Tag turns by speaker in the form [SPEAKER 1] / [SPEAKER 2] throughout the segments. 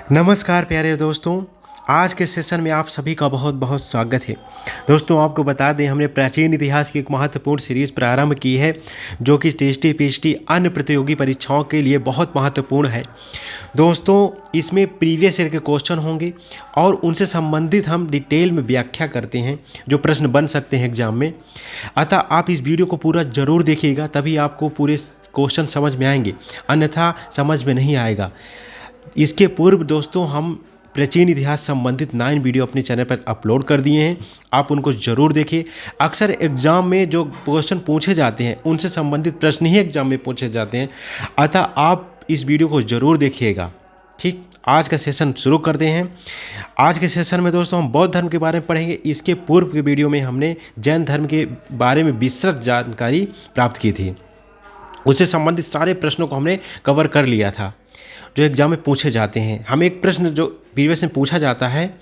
[SPEAKER 1] नमस्कार प्यारे दोस्तों। आज के सेशन में आप सभी का बहुत बहुत स्वागत है। दोस्तों आपको बता दें, हमने प्राचीन इतिहास की एक महत्वपूर्ण सीरीज़ प्रारंभ की है जो कि टेस्टी पीएचडी अन्य प्रतियोगी परीक्षाओं के लिए बहुत महत्वपूर्ण है। दोस्तों इसमें प्रीवियस ईयर के क्वेश्चन होंगे और उनसे संबंधित हम डिटेल में व्याख्या करते हैं जो प्रश्न बन सकते हैं एग्जाम में। अतः आप इस वीडियो को पूरा ज़रूर देखिएगा, तभी आपको पूरे क्वेश्चन समझ में आएंगे, अन्यथा समझ में नहीं आएगा। इसके पूर्व दोस्तों हम प्राचीन इतिहास संबंधित 9 वीडियो अपने चैनल पर अपलोड कर दिए हैं, आप उनको ज़रूर देखिए। अक्सर एग्ज़ाम में जो क्वेश्चन पूछे जाते हैं उनसे संबंधित प्रश्न ही एग्ज़ाम में पूछे जाते हैं, अतः आप इस वीडियो को ज़रूर देखिएगा। ठीक, आज का सेशन शुरू करते हैं। आज के सेशन में दोस्तों हम बौद्ध धर्म के बारे में पढ़ेंगे। इसके पूर्व के वीडियो में हमने जैन धर्म के बारे में विस्तृत जानकारी प्राप्त की थी, उससे संबंधित सारे प्रश्नों को हमने कवर कर लिया था जो एग्ज़ाम में पूछे जाते हैं। हम एक प्रश्न जो प्रीवियस में पूछा जाता है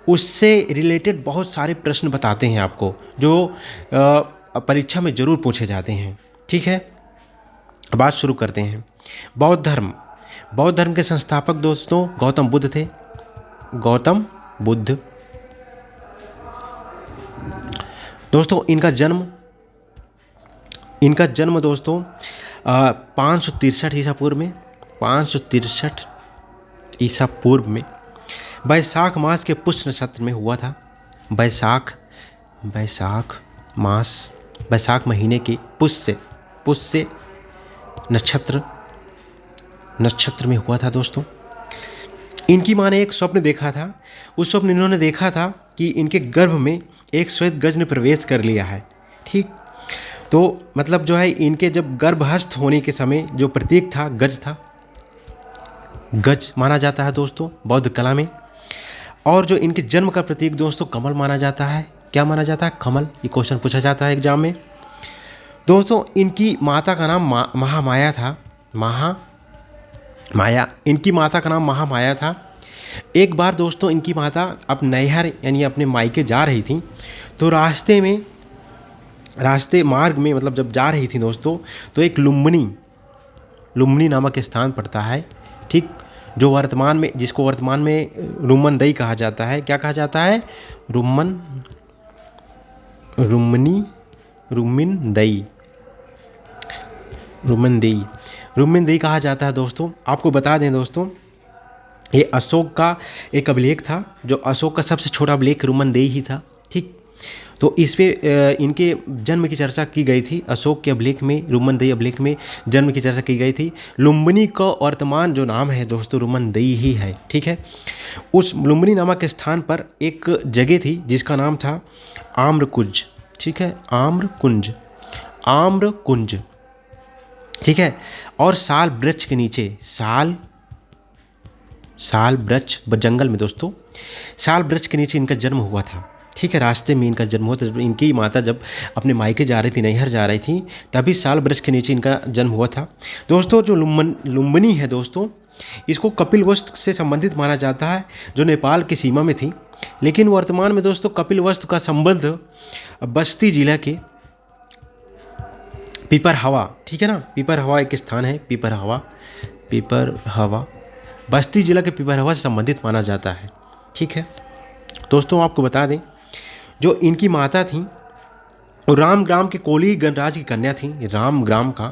[SPEAKER 1] उससे रिलेटेड बहुत सारे प्रश्न बताते हैं आपको, जो परीक्षा में ज़रूर पूछे जाते हैं। ठीक है, बात शुरू करते हैं। बौद्ध धर्म के संस्थापक दोस्तों गौतम बुद्ध थे। गौतम बुद्ध दोस्तों, इनका जन्म दोस्तों 563 ईसा पूर्व में 563 ईसा पूर्व में बैसाख मास के पुष्य नक्षत्र में हुआ था। बैसाख महीने के पुष्य नक्षत्र में हुआ था दोस्तों। इनकी माँ ने एक स्वप्न देखा था। उस स्वप्न इन्होंने देखा था कि इनके गर्भ में एक श्वेत गज ने प्रवेश कर लिया है। ठीक, तो मतलब जो है इनके जब गर्भस्थ होने के समय जो प्रतीक था गज था, गज माना जाता है दोस्तों बौद्ध कला में। और जो इनके जन्म का प्रतीक दोस्तों कमल माना जाता है। क्या माना जाता है? कमल। ये क्वेश्चन पूछा जाता है एग्जाम में दोस्तों। इनकी माता का नाम महामाया था। इनकी माता का नाम महामाया था। एक बार दोस्तों इनकी माता अब नैहर यानी अपने मायके जा रही थी, तो रास्ते मार्ग में मतलब जब जा रही थी दोस्तों, तो एक लुम्बिनी नामक स्थान पड़ता है। ठीक, जो जिसको वर्तमान में रुम्मनदई कहा जाता है। क्या कहा जाता है? रुम्मनदई कहा जाता है दोस्तों। आपको बता दें दोस्तों, ये अशोक का एक अभिलेख था, जो अशोक का सबसे छोटा अभिलेख रुम्मनदई ही था। ठीक, तो इस पे इनके जन्म की चर्चा की गई थी। अशोक के अभिलेख में, रुम्मनदई अभिलेख में जन्म की चर्चा की गई थी। लुम्बिनी का वर्तमान जो नाम है दोस्तों रुम्मनदई ही है। ठीक है, उस लुम्बिनी नामक स्थान पर एक जगह थी जिसका नाम था आम्रकुंज। ठीक है, आम्रकुंज। ठीक है, और साल वृक्ष के नीचे, साल वृक्ष जंगल में दोस्तों, साल वृक्ष के नीचे इनका जन्म हुआ था। ठीक है, रास्ते में इनका जन्म हुआ था। इनकी माता जब अपने मायके जा रही थी, नैहर जा रही थी, तभी साल वृक्ष के नीचे इनका जन्म हुआ था दोस्तों। जो लुम्बिनी है दोस्तों, इसको कपिलवस्तु से संबंधित माना जाता है, जो नेपाल की सीमा में थी। लेकिन वर्तमान में दोस्तों कपिलवस्तु का संबंध बस्ती जिला के पिपरहवा, ठीक है ना, पिपरहवा एक स्थान है, पिपरहवा बस्ती जिला के पिपरहवा से संबंधित माना जाता है। ठीक है दोस्तों, आपको बता दें जो इनकी माता थी वो रामग्राम के कोली गणराज की कन्या थी। रामग्राम का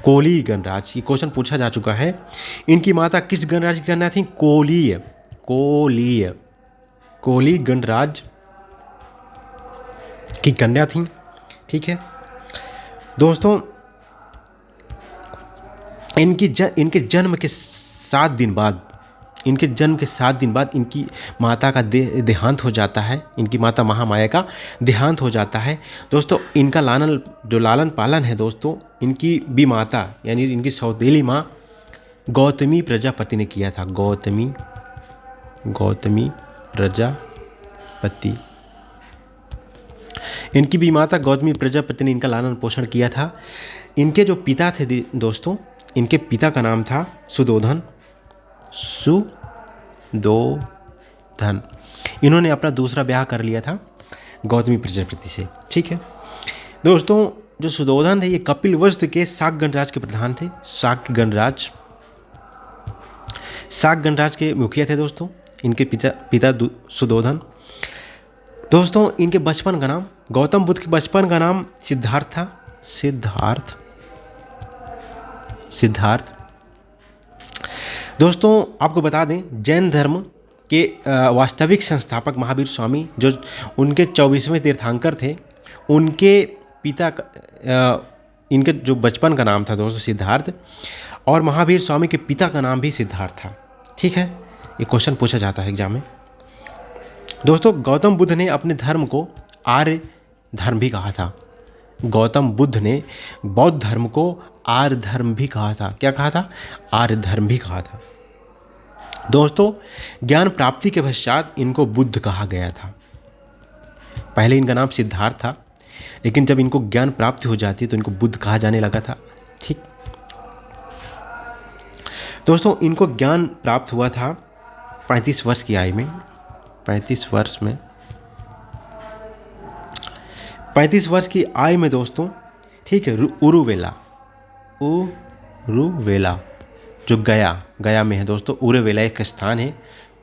[SPEAKER 1] कोली गणराज, ये क्वेश्चन पूछा जा चुका है। इनकी माता किस गणराज की कन्या थी? कोली गणराज की कन्या थी। ठीक है दोस्तों, इनके जन्म के 7 दिन बाद इनकी माता का देहांत हो जाता है। इनकी माता महामाया का देहांत हो जाता है दोस्तों। इनका लालन पालन है दोस्तों, इनकी भी माता यानी इनकी सौतेली माँ गौतमी प्रजापति ने किया था। गौतमी प्रजापति, इनकी भी माता गौतमी प्रजापति ने इनका लालन पोषण किया था। इनके जो पिता थे दोस्तों, इनके पिता का नाम था सुदोधन। इन्होंने अपना दूसरा ब्याह कर लिया था गौतमी प्रजापति से। ठीक है दोस्तों, जो सुदोधन थे ये कपिलवस्तु के शाक्य गणराज के प्रधान थे। शाक गणराज्य के मुखिया थे दोस्तों। इनके पिता सुधोधन। दोस्तों इनके बचपन का नाम, गौतम बुद्ध के बचपन का नाम सिद्धार्थ था। सिद्धार्थ। दोस्तों आपको बता दें, जैन धर्म के वास्तविक संस्थापक महावीर स्वामी, जो उनके 24वें तीर्थंकर थे, उनके पिता इनके जो बचपन का नाम था दोस्तों सिद्धार्थ, और महावीर स्वामी के पिता का नाम भी सिद्धार्थ था। ठीक है, ये क्वेश्चन पूछा जाता है एग्जाम में। दोस्तों गौतम बुद्ध ने अपने धर्म को आर्य धर्म भी कहा था। गौतम बुद्ध ने बौद्ध धर्म को आर्य धर्म भी कहा था। क्या कहा था? आर्य धर्म भी कहा था। दोस्तों ज्ञान प्राप्ति के पश्चात इनको बुद्ध कहा गया था। पहले इनका नाम सिद्धार्थ था, लेकिन जब इनको ज्ञान प्राप्ति हो जाती है तो इनको बुद्ध कहा जाने लगा था। ठीक दोस्तों, इनको ज्ञान प्राप्त हुआ था 35 वर्ष की आयु में। 35 वर्ष की आयु में दोस्तों, ठीक है, उरुवेला जो गया में है दोस्तों। उरुवेला एक स्थान है,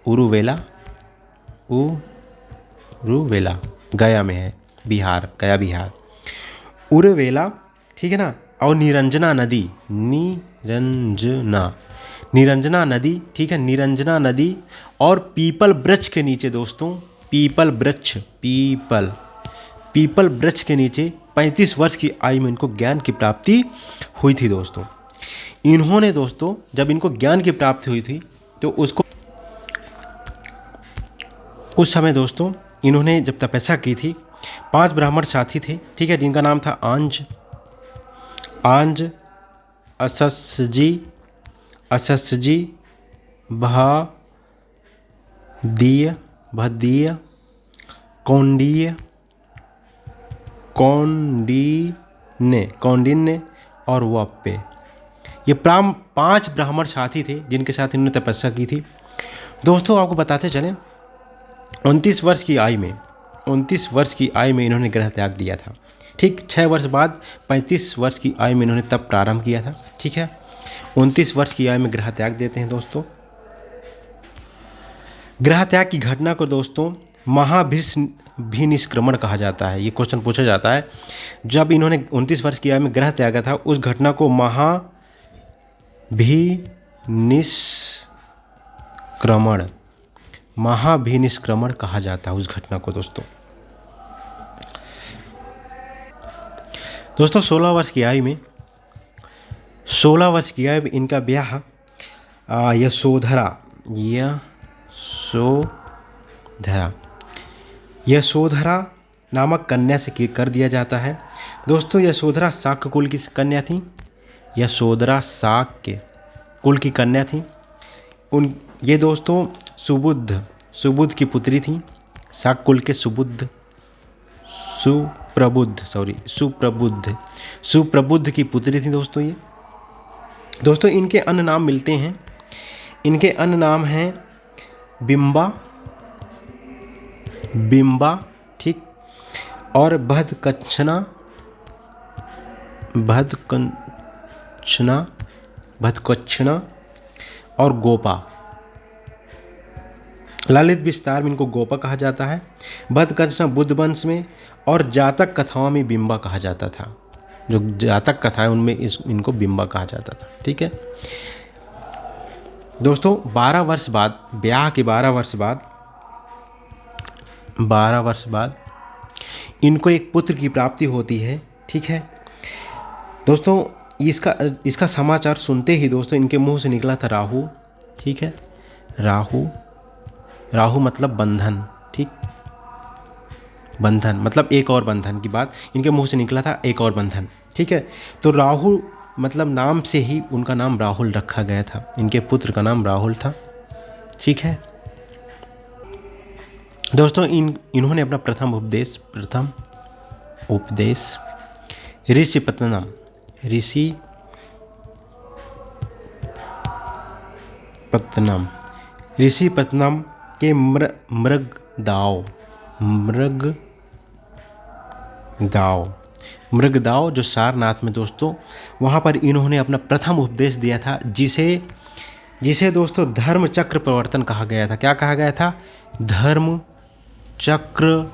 [SPEAKER 1] उरुवेला गया में है, गया बिहार। उरुवेला, ठीक है ना। और निरंजना नदी, ठीक है, निरंजना नदी और पीपल वृक्ष के नीचे दोस्तों, पीपल वृक्ष के नीचे 35 वर्ष की आयु में इनको ज्ञान की प्राप्ति हुई थी दोस्तों। इन्होंने दोस्तों जब इनको ज्ञान की प्राप्ति हुई थी तो उस समय दोस्तों इन्होंने जब तपस्या की थी, 5 ब्राह्मण साथी थे, ठीक है, जिनका नाम था आंज, अससजी, भदीय, कौंडिन्य और वप्पे। ये 5 ब्राह्मण साथी थे जिनके साथ इन्होंने तपस्या की थी। दोस्तों आपको बताते चलें, 29 वर्ष की आयु में इन्होंने ग्रह त्याग दिया था। ठीक 6 वर्ष बाद 35 वर्ष की आयु में इन्होंने तप प्रारंभ किया था। ठीक है, 29 वर्ष की आयु में ग्रह त्याग देते हैं दोस्तों। ग्रह त्याग की घटना को दोस्तों महाभिनिष्क्रमण कहा जाता है। ये क्वेश्चन पूछा जाता है, जब इन्होंने 29 वर्ष की आयु में ग्रह त्यागा था उस घटना को महाभिनिष्क्रमण कहा जाता है उस घटना को दोस्तों। 16 वर्ष की आयु में इनका ब्याह यशोधरा नामक कन्या से कर दिया जाता है दोस्तों। यशोधरा शाक्य कुल की कन्या थी। यशोधरा शाक्य कुल की कन्या थी। ये दोस्तों सुबुद्ध की पुत्री थी। शाक्य कुल के सुप्रबुद्ध की पुत्री थी दोस्तों ये। दोस्तों इनके अन्य नाम मिलते हैं। इनके अन्य नाम हैं बिंबा, ठीक, और भदकच्छना और गोपा। ललित विस्तार में इनको गोपा कहा जाता है। भदकच्छना बुद्ध वंश में और जातक कथाओं में बिंबा कहा जाता था। जो जातक कथाएं उनमें इनको बिंबा कहा जाता था। ठीक है दोस्तों, 12 वर्ष बाद, ब्याह के 12 वर्ष बाद इनको एक पुत्र की प्राप्ति होती है। ठीक है दोस्तों, इसका समाचार सुनते ही दोस्तों इनके मुंह से निकला था राहु। ठीक है, राहु मतलब बंधन। ठीक, बंधन मतलब एक और बंधन की बात, इनके मुंह से निकला था एक और बंधन। ठीक है, तो राहु मतलब नाम से ही उनका नाम राहुल रखा गया था। इनके पुत्र का नाम राहुल था। ठीक है दोस्तों, इन्होंने अपना प्रथम उपदेश ऋषिपत्तनम के मृगदाव जो सारनाथ में दोस्तों, वहाँ पर इन्होंने अपना प्रथम उपदेश दिया था, जिसे जिसे दोस्तों धर्म चक्र प्रवर्तन कहा गया था। क्या कहा गया था? धर्म चक्र,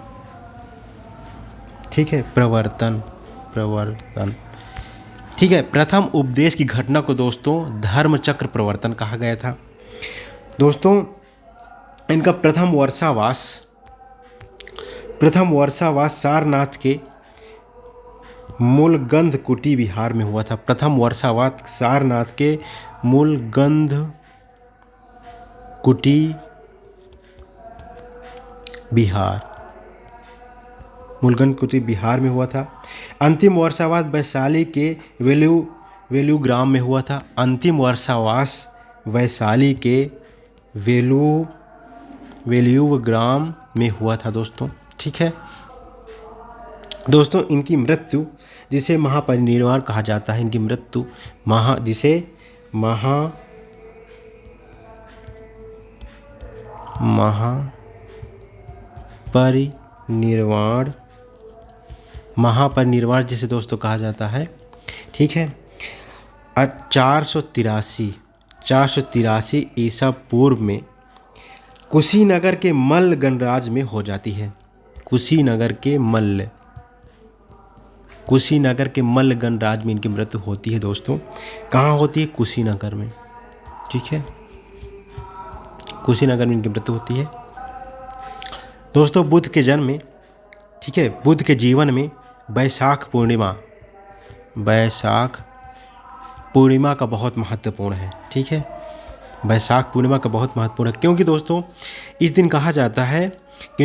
[SPEAKER 1] ठीक है, प्रवर्तन। ठीक है, प्रथम उपदेश की घटना को दोस्तों धर्म चक्र प्रवर्तन कहा गया था। दोस्तों इनका प्रथम वर्षावास सारनाथ के मूलगंध कुटी बिहार में हुआ था। प्रथम वर्षावास सारनाथ के मूलगंध कुटी बिहार में हुआ था। अंतिम वर्षावास वैशाली के वेलू ग्राम में हुआ था। अंतिम वर्षावास वैशाली के वेलू ग्राम में हुआ था दोस्तों। ठीक है दोस्तों, इनकी मृत्यु जिसे महापरिनिर्वाण कहा जाता है, इनकी मृत्यु महापरिनिर्वाण जिसे दोस्तों कहा जाता है। ठीक है, 483 ईसा पूर्व में कुशीनगर के मल्ल गणराज्य में हो जाती है। कुशीनगर के मल्ल गणराज्य में इनकी मृत्यु होती है दोस्तों। कहाँ होती है? कुशीनगर में। ठीक है, कुशीनगर में इनकी मृत्यु होती है दोस्तों। बुद्ध के जन्म में, ठीक है, बुद्ध के जीवन में वैशाख पूर्णिमा का बहुत महत्वपूर्ण है। ठीक है, वैशाख पूर्णिमा का बहुत महत्वपूर्ण है, क्योंकि दोस्तों इस दिन कहा जाता है कि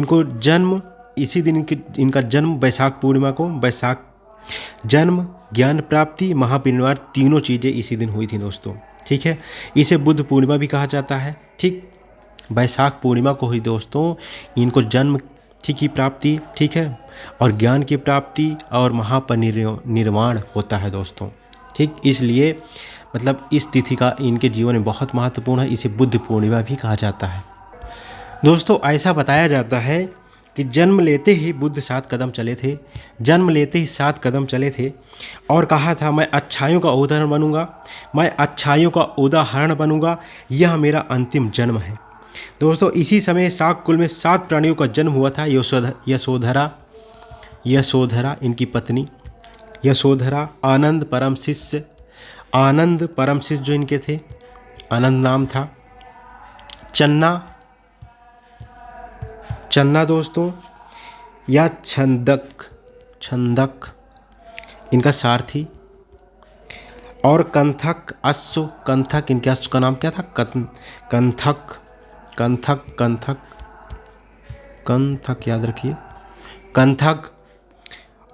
[SPEAKER 1] इसी दिन इनका जन्म वैशाख पूर्णिमा को, जन्म, ज्ञान प्राप्ति, महापरिनिर्वाण, तीनों चीज़ें इसी दिन हुई थी दोस्तों। ठीक है, इसे बुद्ध पूर्णिमा भी कहा जाता है। ठीक, वैशाख पूर्णिमा को ही दोस्तों इनको जन्म की प्राप्ति, ठीक है, और ज्ञान की प्राप्ति और महापरिनिर्वाण होता है दोस्तों। ठीक, इसलिए मतलब इस तिथि का इनके जीवन में बहुत महत्वपूर्ण है। इसे बुद्ध पूर्णिमा भी कहा जाता है दोस्तों। ऐसा बताया जाता है कि जन्म लेते ही बुद्ध 7 कदम चले थे और कहा था, मैं अच्छाइयों का उदाहरण बनूंगा, यह मेरा अंतिम जन्म है। दोस्तों इसी समय शाक कुल में 7 प्राणियों का जन्म हुआ था। यशोधरा इनकी पत्नी, यशोधरा, आनंद परम शिष्य जो इनके थे, आनंद नाम था। चन्ना दोस्तों या छंदक इनका सारथी, और कंथक इनके अश्व का नाम क्या था? कंथक याद रखिए, कंथक।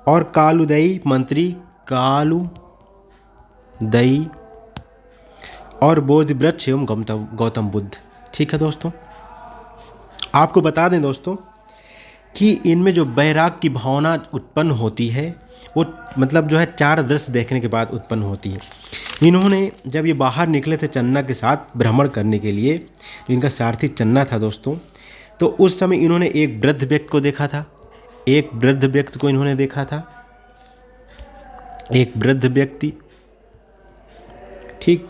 [SPEAKER 1] और कालुदई मंत्री, और बोधिवृक्ष एवं गौतम बुद्ध। ठीक है दोस्तों, आपको बता दें दोस्तों कि इनमें जो वैराग की भावना उत्पन्न होती है वो मतलब जो है 4 दृश्य देखने के बाद उत्पन्न होती है। इन्होंने जब ये बाहर निकले थे चन्ना के साथ भ्रमण करने के लिए, इनका सारथी चन्ना था दोस्तों, तो उस समय इन्होंने एक वृद्ध व्यक्ति को देखा था। एक वृद्ध व्यक्ति, ठीक,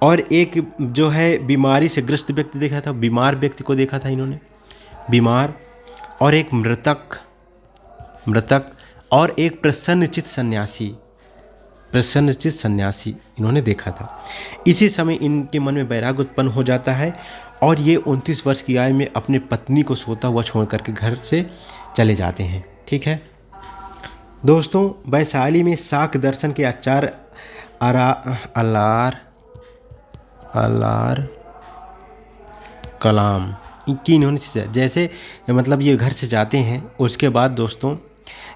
[SPEAKER 1] और एक जो है बीमारी से ग्रस्त व्यक्ति देखा था, बीमार व्यक्ति को देखा था इन्होंने, बीमार, और एक मृतक, और एक प्रसन्नचित्त सन्यासी इन्होंने देखा था। इसी समय इनके मन में वैराग्य उत्पन्न हो जाता है और ये 29 वर्ष की आयु में अपनी पत्नी को सोता हुआ छोड़ करके घर से चले जाते हैं। ठीक है दोस्तों, वैशाली में शाक दर्शन के आचार्य अलार कलाम की इन्होंने, जैसे मतलब ये घर से जाते हैं उसके बाद दोस्तों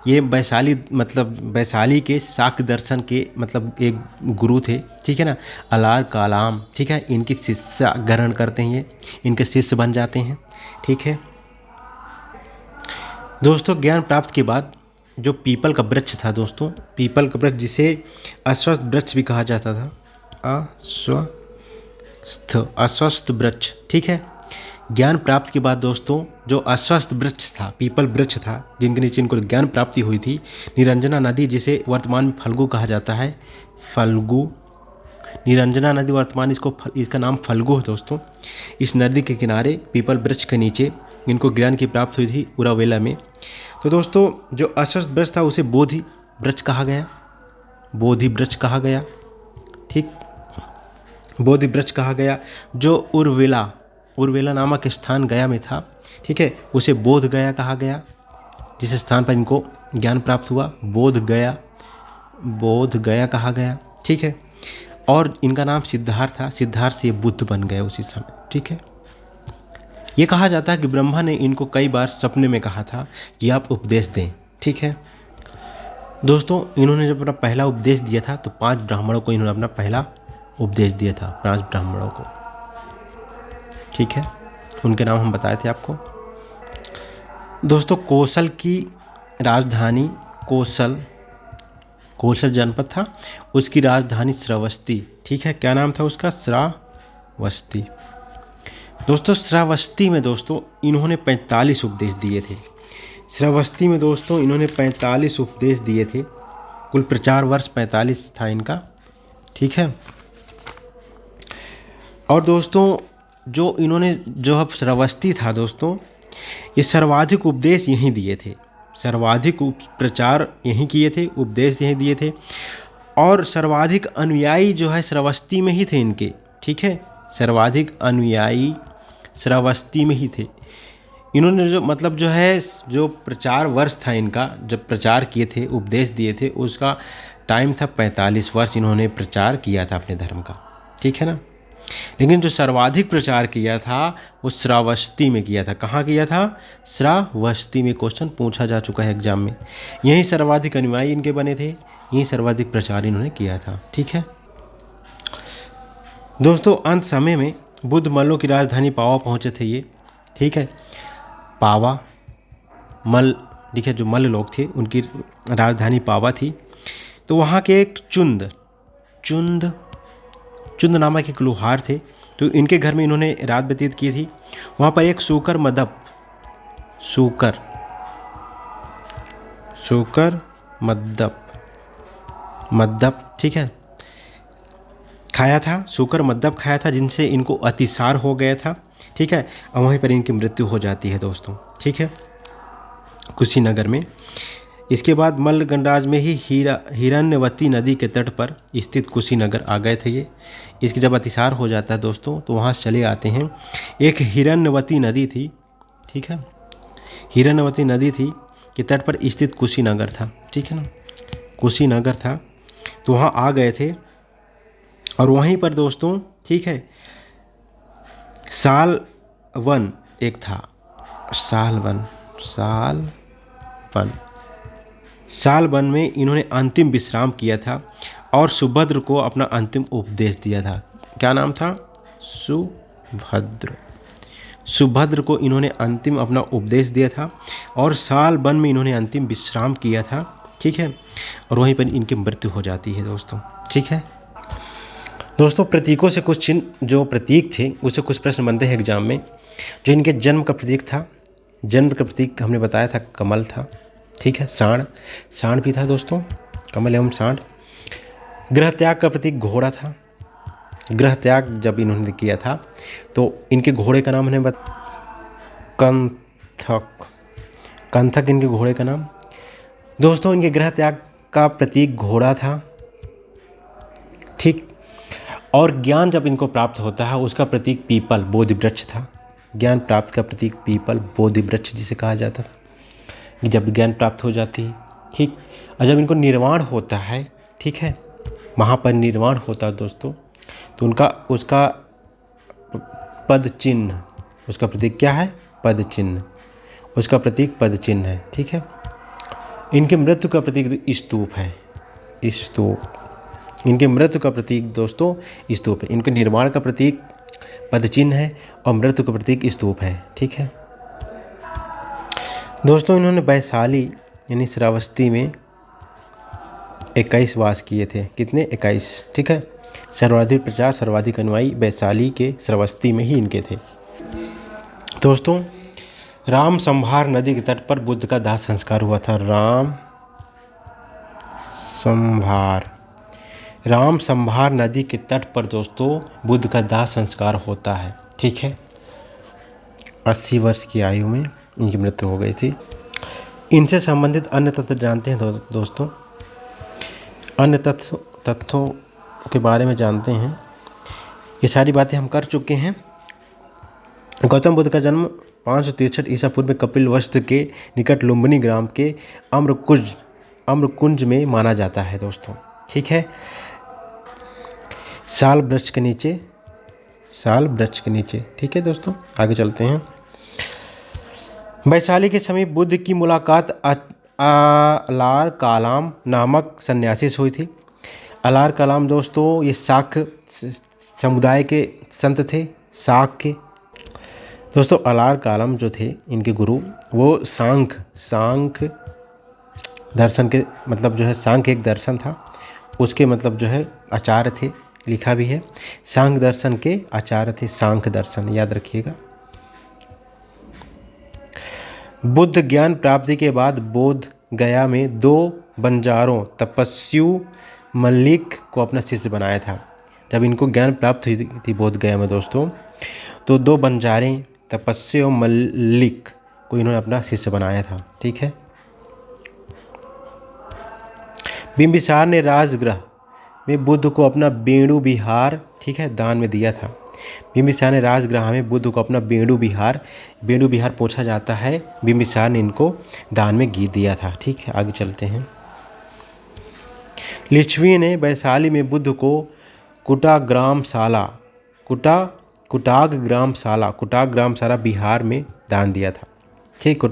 [SPEAKER 1] ये वैशाली के शाक दर्शन के मतलब एक गुरु थे, ठीक है ना, अलार कलाम, ठीक है, इनकी शिष्य ग्रहण करते हैं, ये इनके शिष्य बन जाते हैं। ठीक है दोस्तों, ज्ञान प्राप्त के बाद जो पीपल का वृक्ष था दोस्तों, पीपल का वृक्ष जिसे अश्वत्थ वृक्ष भी कहा जाता था, अस्वस्थ वृक्ष, ठीक है, ज्ञान प्राप्त के बाद दोस्तों जो अश्वत्थ वृक्ष था, पीपल वृक्ष था, जिनके नीचे इनको ज्ञान प्राप्ति हुई थी, निरंजना नदी जिसे वर्तमान में फल्गु कहा जाता है, फल्गु निरंजना नदी वर्तमान इसका नाम फल्गु है दोस्तों। इस नदी के किनारे पीपल वृक्ष के नीचे इनको ज्ञान की प्राप्त हुई थी उरावेला में। तो दोस्तों जो अश्वत्थ वृक्ष था उसे बोधि वृक्ष कहा गया, बोधि वृक्ष कहा गया, ठीक, बोधि वृक्ष कहा गया। जो उर्वेला नामक स्थान गया में था, ठीक है, उसे बोध गया कहा गया, जिस स्थान पर इनको ज्ञान प्राप्त हुआ बोध गया कहा गया, ठीक है। और इनका नाम सिद्धार्थ था, सिद्धार्थ से बुद्ध बन गए उसी समय, ठीक है। ये कहा जाता है कि ब्रह्मा ने इनको कई बार सपने में कहा था कि आप उपदेश दें, ठीक है। दोस्तों इन्होंने जब अपना पहला उपदेश दिया था तो 5 ब्राह्मणों को इन्होंने अपना पहला उपदेश दिया था, 5 ब्राह्मणों को, ठीक है। उनके नाम हम बताए थे आपको। दोस्तों कौशल की राजधानी कौशल जनपद था, उसकी राजधानी श्रावस्ती, ठीक है। क्या नाम था उसका? श्रावस्ती। दोस्तों श्रावस्ती में दोस्तों इन्होंने 45 उपदेश दिए थे। श्रावस्ती में दोस्तों इन्होंने 45 उपदेश दिए थे। कुल प्रचार वर्ष 45 था इनका, ठीक है। और दोस्तों जो इन्होंने जो अब श्रावस्ती था दोस्तों, ये सर्वाधिक उपदेश यहीं दिए थे, सर्वाधिक प्रचार यहीं किए थे, उपदेश यहीं दिए थे। और सर्वाधिक अनुयायी जो है श्रावस्ती में ही थे इनके, ठीक है। सर्वाधिक अनुयायी श्रावस्ती में ही थे। इन्होंने जो मतलब जो है जो प्रचार वर्ष था इनका, जब प्रचार किए थे, उपदेश दिए थे, उसका टाइम था 45 वर्ष इन्होंने प्रचार किया था अपने धर्म का, ठीक है ना। लेकिन जो सर्वाधिक प्रचार किया था वो श्रावस्ती में किया था। कहाँ किया था? श्रावस्ती में। क्वेश्चन पूछा जा चुका है एग्जाम में। यहीं सर्वाधिक अनुयायी इनके बने थे, यहीं सर्वाधिक प्रचार इन्होंने किया था, ठीक है। दोस्तों अंत समय में बुद्ध मल्लों की राजधानी पावा पहुँचे थे ये, ठीक है। पावा मल, देखिए जो मल्ल लोग थे उनकी राजधानी पावा थी। तो वहाँ के एक चुंद नामक एक लोहार थे, तो इनके घर में इन्होंने रात व्यतीत की थी। वहाँ पर एक सूकर मद्दप, ठीक है, खाया था, सूकर मद्दप खाया था, जिनसे इनको अतिसार हो गया था, ठीक है। और वहीं पर इनकी मृत्यु हो जाती है दोस्तों, ठीक है, कुशीनगर में। इसके बाद मल्ल गणराज में ही हिरण्यवती नदी के तट पर स्थित कुशीनगर आ गए थे ये। इसकी जब अतिसार हो जाता है दोस्तों तो वहाँ चले आते हैं। एक हिरण्यवती नदी थी, ठीक है, हिरण्यवती नदी थी के तट पर स्थित कुशीनगर था, ठीक है ना, कुशीनगर था। तो वहाँ आ गए थे और वहीं पर दोस्तों, ठीक है, सालवन एक था, सालवन में इन्होंने अंतिम विश्राम किया था और सुभद्र को अपना अंतिम उपदेश दिया था। क्या नाम था? सुभद्र को इन्होंने अंतिम अपना उपदेश दिया था और सालवन में इन्होंने अंतिम विश्राम किया था, ठीक है। और वहीं पर इनकी मृत्यु हो जाती है दोस्तों, ठीक है। दोस्तों प्रतीकों से कुछ चिन्ह, जो प्रतीक थे उससे कुछ प्रश्न बनते हैं एग्जाम में। जो इनके जन्म का प्रतीक था, जन्म का प्रतीक हमने बताया था कमल था, ठीक है। सांड भी था दोस्तों, कमल एवं सांड। गृह त्याग का प्रतीक घोड़ा था। गृह त्याग जब इन्होंने किया था तो इनके घोड़े का नाम हमने कंथक इनके घोड़े का नाम। दोस्तों इनके गृह त्याग का प्रतीक घोड़ा था, ठीक। और ज्ञान जब इनको प्राप्त होता है उसका प्रतीक पीपल बोधि वृक्ष था। ज्ञान प्राप्त का प्रतीक पीपल बोधि वृक्ष जिसे कहा जाता था, जब ज्ञान प्राप्त हो जाती है, ठीक। और जब इनको निर्वाण होता है, ठीक है, महापरिनिर्वाण होता है दोस्तों, तो उसका पद चिन्ह, उसका प्रतीक क्या है? पद चिन्ह, उसका प्रतीक पद चिन्ह है, ठीक है। इनके मृत्यु का प्रतीक स्तूप है, स्तूप। इनके मृत्यु का प्रतीक दोस्तों स्तूप है। इनके निर्माण का प्रतीक पद चिन्ह है और मृत्यु का प्रतीक स्तूप है, ठीक है। दोस्तों इन्होंने वैशाली यानी श्रावस्ती में 21 वास किए थे। कितने? 21, ठीक है। सर्वाधिक प्रचार, सर्वाधिक अनुयायी वैशाली के श्रावस्ती में ही इनके थे। दोस्तों राम संभार नदी के तट पर बुद्ध का दाह संस्कार हुआ था। राम संभार राम संभार नदी के तट पर दोस्तों बुद्ध का दाह संस्कार होता है। ठीक है, 80 वर्ष की आयु में इनकी मृत्यु हो गई थी। इनसे संबंधित अन्य तथ्य जानते हैं दोस्तों, अन्य तथ्यों के बारे में जानते हैं। ये सारी बातें हम कर चुके हैं। गौतम बुद्ध का जन्म 563 ईसा पूर्व में कपिलवस्तु के निकट लुम्बिनी ग्राम के अम्रकुंज में माना जाता है दोस्तों। ठीक है, साल वृक्ष के नीचे। ठीक है दोस्तों, आगे चलते हैं। वैशाली के समीप बुद्ध की मुलाकात अलार कालाम नामक सन्यासी से हुई थी। अलार कालाम दोस्तों ये शाक्य समुदाय के संत थे, शाक्य। दोस्तों अलार कालाम जो थे इनके गुरु, वो सांख्य दर्शन के मतलब जो है, सांख्य एक दर्शन था, उसके मतलब जो है आचार्य थे, लिखा भी है सांख्य दर्शन के आचार्य थे, सांख्य दर्शन याद रखिएगा। बुद्ध ज्ञान प्राप्ति के बाद बोध गया में 2 बंजारों तपस्यु मल्लिक को अपना शिष्य बनाया था। जब इनको ज्ञान प्राप्त हुई थी बोध गया में दोस्तों, तो 2 बंजारे तपस्यु और मल्लिक को इन्होंने अपना शिष्य बनाया था। ठीक है, बिंबिसार ने राजगृह में बुद्ध को अपना वेणु विहार, ठीक है, दान में दिया था। बिंबिसार ने राजगृह में बुद्ध को अपना वेणु विहार पूछा जाता है, बिंबिसार ने इनको दान में दिया था। ठीक है, आगे चलते हैं। लिच्छवी ने वैशाली में बुद्ध को कुटाग ग्रामशाला बिहार में दान दिया था। ठीक,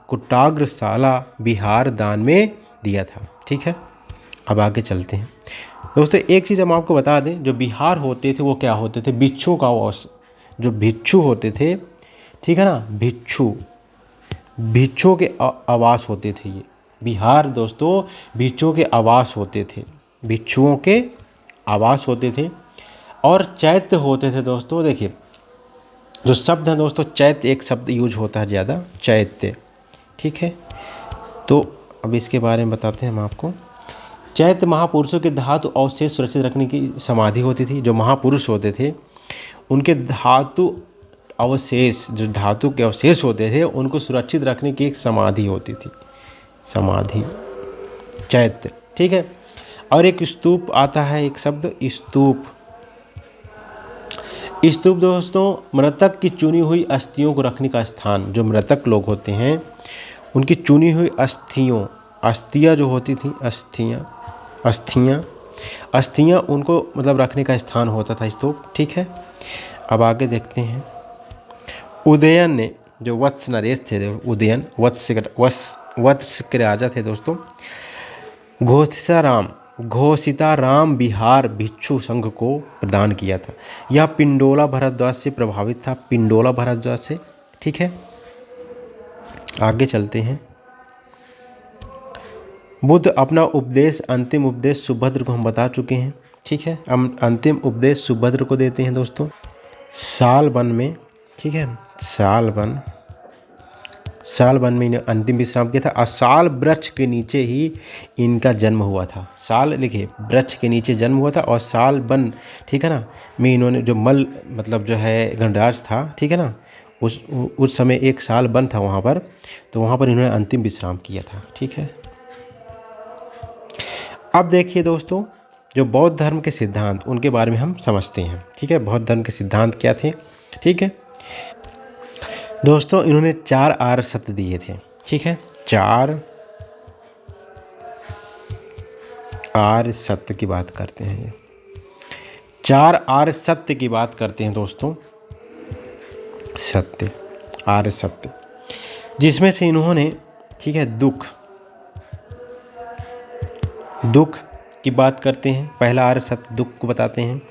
[SPEAKER 1] कुटाग्रशाला बिहार दान में दिया था। ठीक है, अब आगे चलते हैं दोस्तों। एक चीज़ हम आपको बता दें, जो बिहार होते थे वो क्या होते थे, भिक्षुओं का आवास। जो भिक्षु होते थे, ठीक है ना, भिक्षुओं के आवास होते थे ये बिहार दोस्तों, भिक्षुओं के आवास होते थे। और चैत्य होते थे दोस्तों। देखिए जो शब्द है दोस्तों, चैत्य एक शब्द यूज होता है ज़्यादा, चैत्य। ठीक है, तो अब इसके बारे में बताते हैं हम आपको। चैत्य महापुरुषों के धातु अवशेष सुरक्षित रखने की समाधि होती थी। जो महापुरुष होते थे उनके धातु के अवशेष होते थे, उनको सुरक्षित रखने की एक समाधि होती थी, समाधि, चैत्य। ठीक है, और एक स्तूप आता है, एक शब्द स्तूप दोस्तों मृतक की चुनी हुई अस्थियों को रखने का स्थान। जो मृतक लोग होते हैं उनकी चुनी हुई अस्थियाँ जो होती थी, अस्थियाँ उनको मतलब रखने का स्थान होता था स्तूप। ठीक है, अब आगे देखते हैं। उदयन ने, जो वत्स नरेश थे, उदयन वत्स के राजा थे दोस्तों, घोषिताराम बिहार भिक्षु संघ को प्रदान किया था। यह पिंडोला भारद्वाज से प्रभावित था, पिंडोला भारद्वाज से। ठीक है, आगे चलते हैं। बुद्ध अपना उपदेश, अंतिम उपदेश सुभद्र को हम बता चुके हैं। ठीक है, हम अंतिम उपदेश सुभद्र को देते हैं दोस्तों सालबन में। ठीक है, सालबन में इन्हें अंतिम विश्राम किया था। और साल वृक्ष के नीचे ही इनका जन्म हुआ था। साल लिखिए, वृक्ष के नीचे जन्म हुआ था। और सालबन, ठीक है ना, में इन्होंने जो मतलब जो है गणराज था, ठीक है ना, उस समय एक साल बन था वहाँ पर, तो वहाँ पर इन्होंने अंतिम विश्राम किया था। ठीक है, अब देखिए दोस्तों, जो बौद्ध धर्म के सिद्धांत, उनके बारे में हम समझते हैं। ठीक है, बौद्ध धर्म के सिद्धांत क्या थे। ठीक है दोस्तों, इन्होंने 4 आर्य सत्य दिए थे। ठीक है, 4 आर्य सत्य की बात करते हैं ये 4 आर्य सत्य की बात करते हैं दोस्तों, सत्य, आर्य सत्य, जिसमें से इन्होंने, ठीक है, दुख की बात करते हैं। पहला आर्य सत्य दुख को बताते हैं।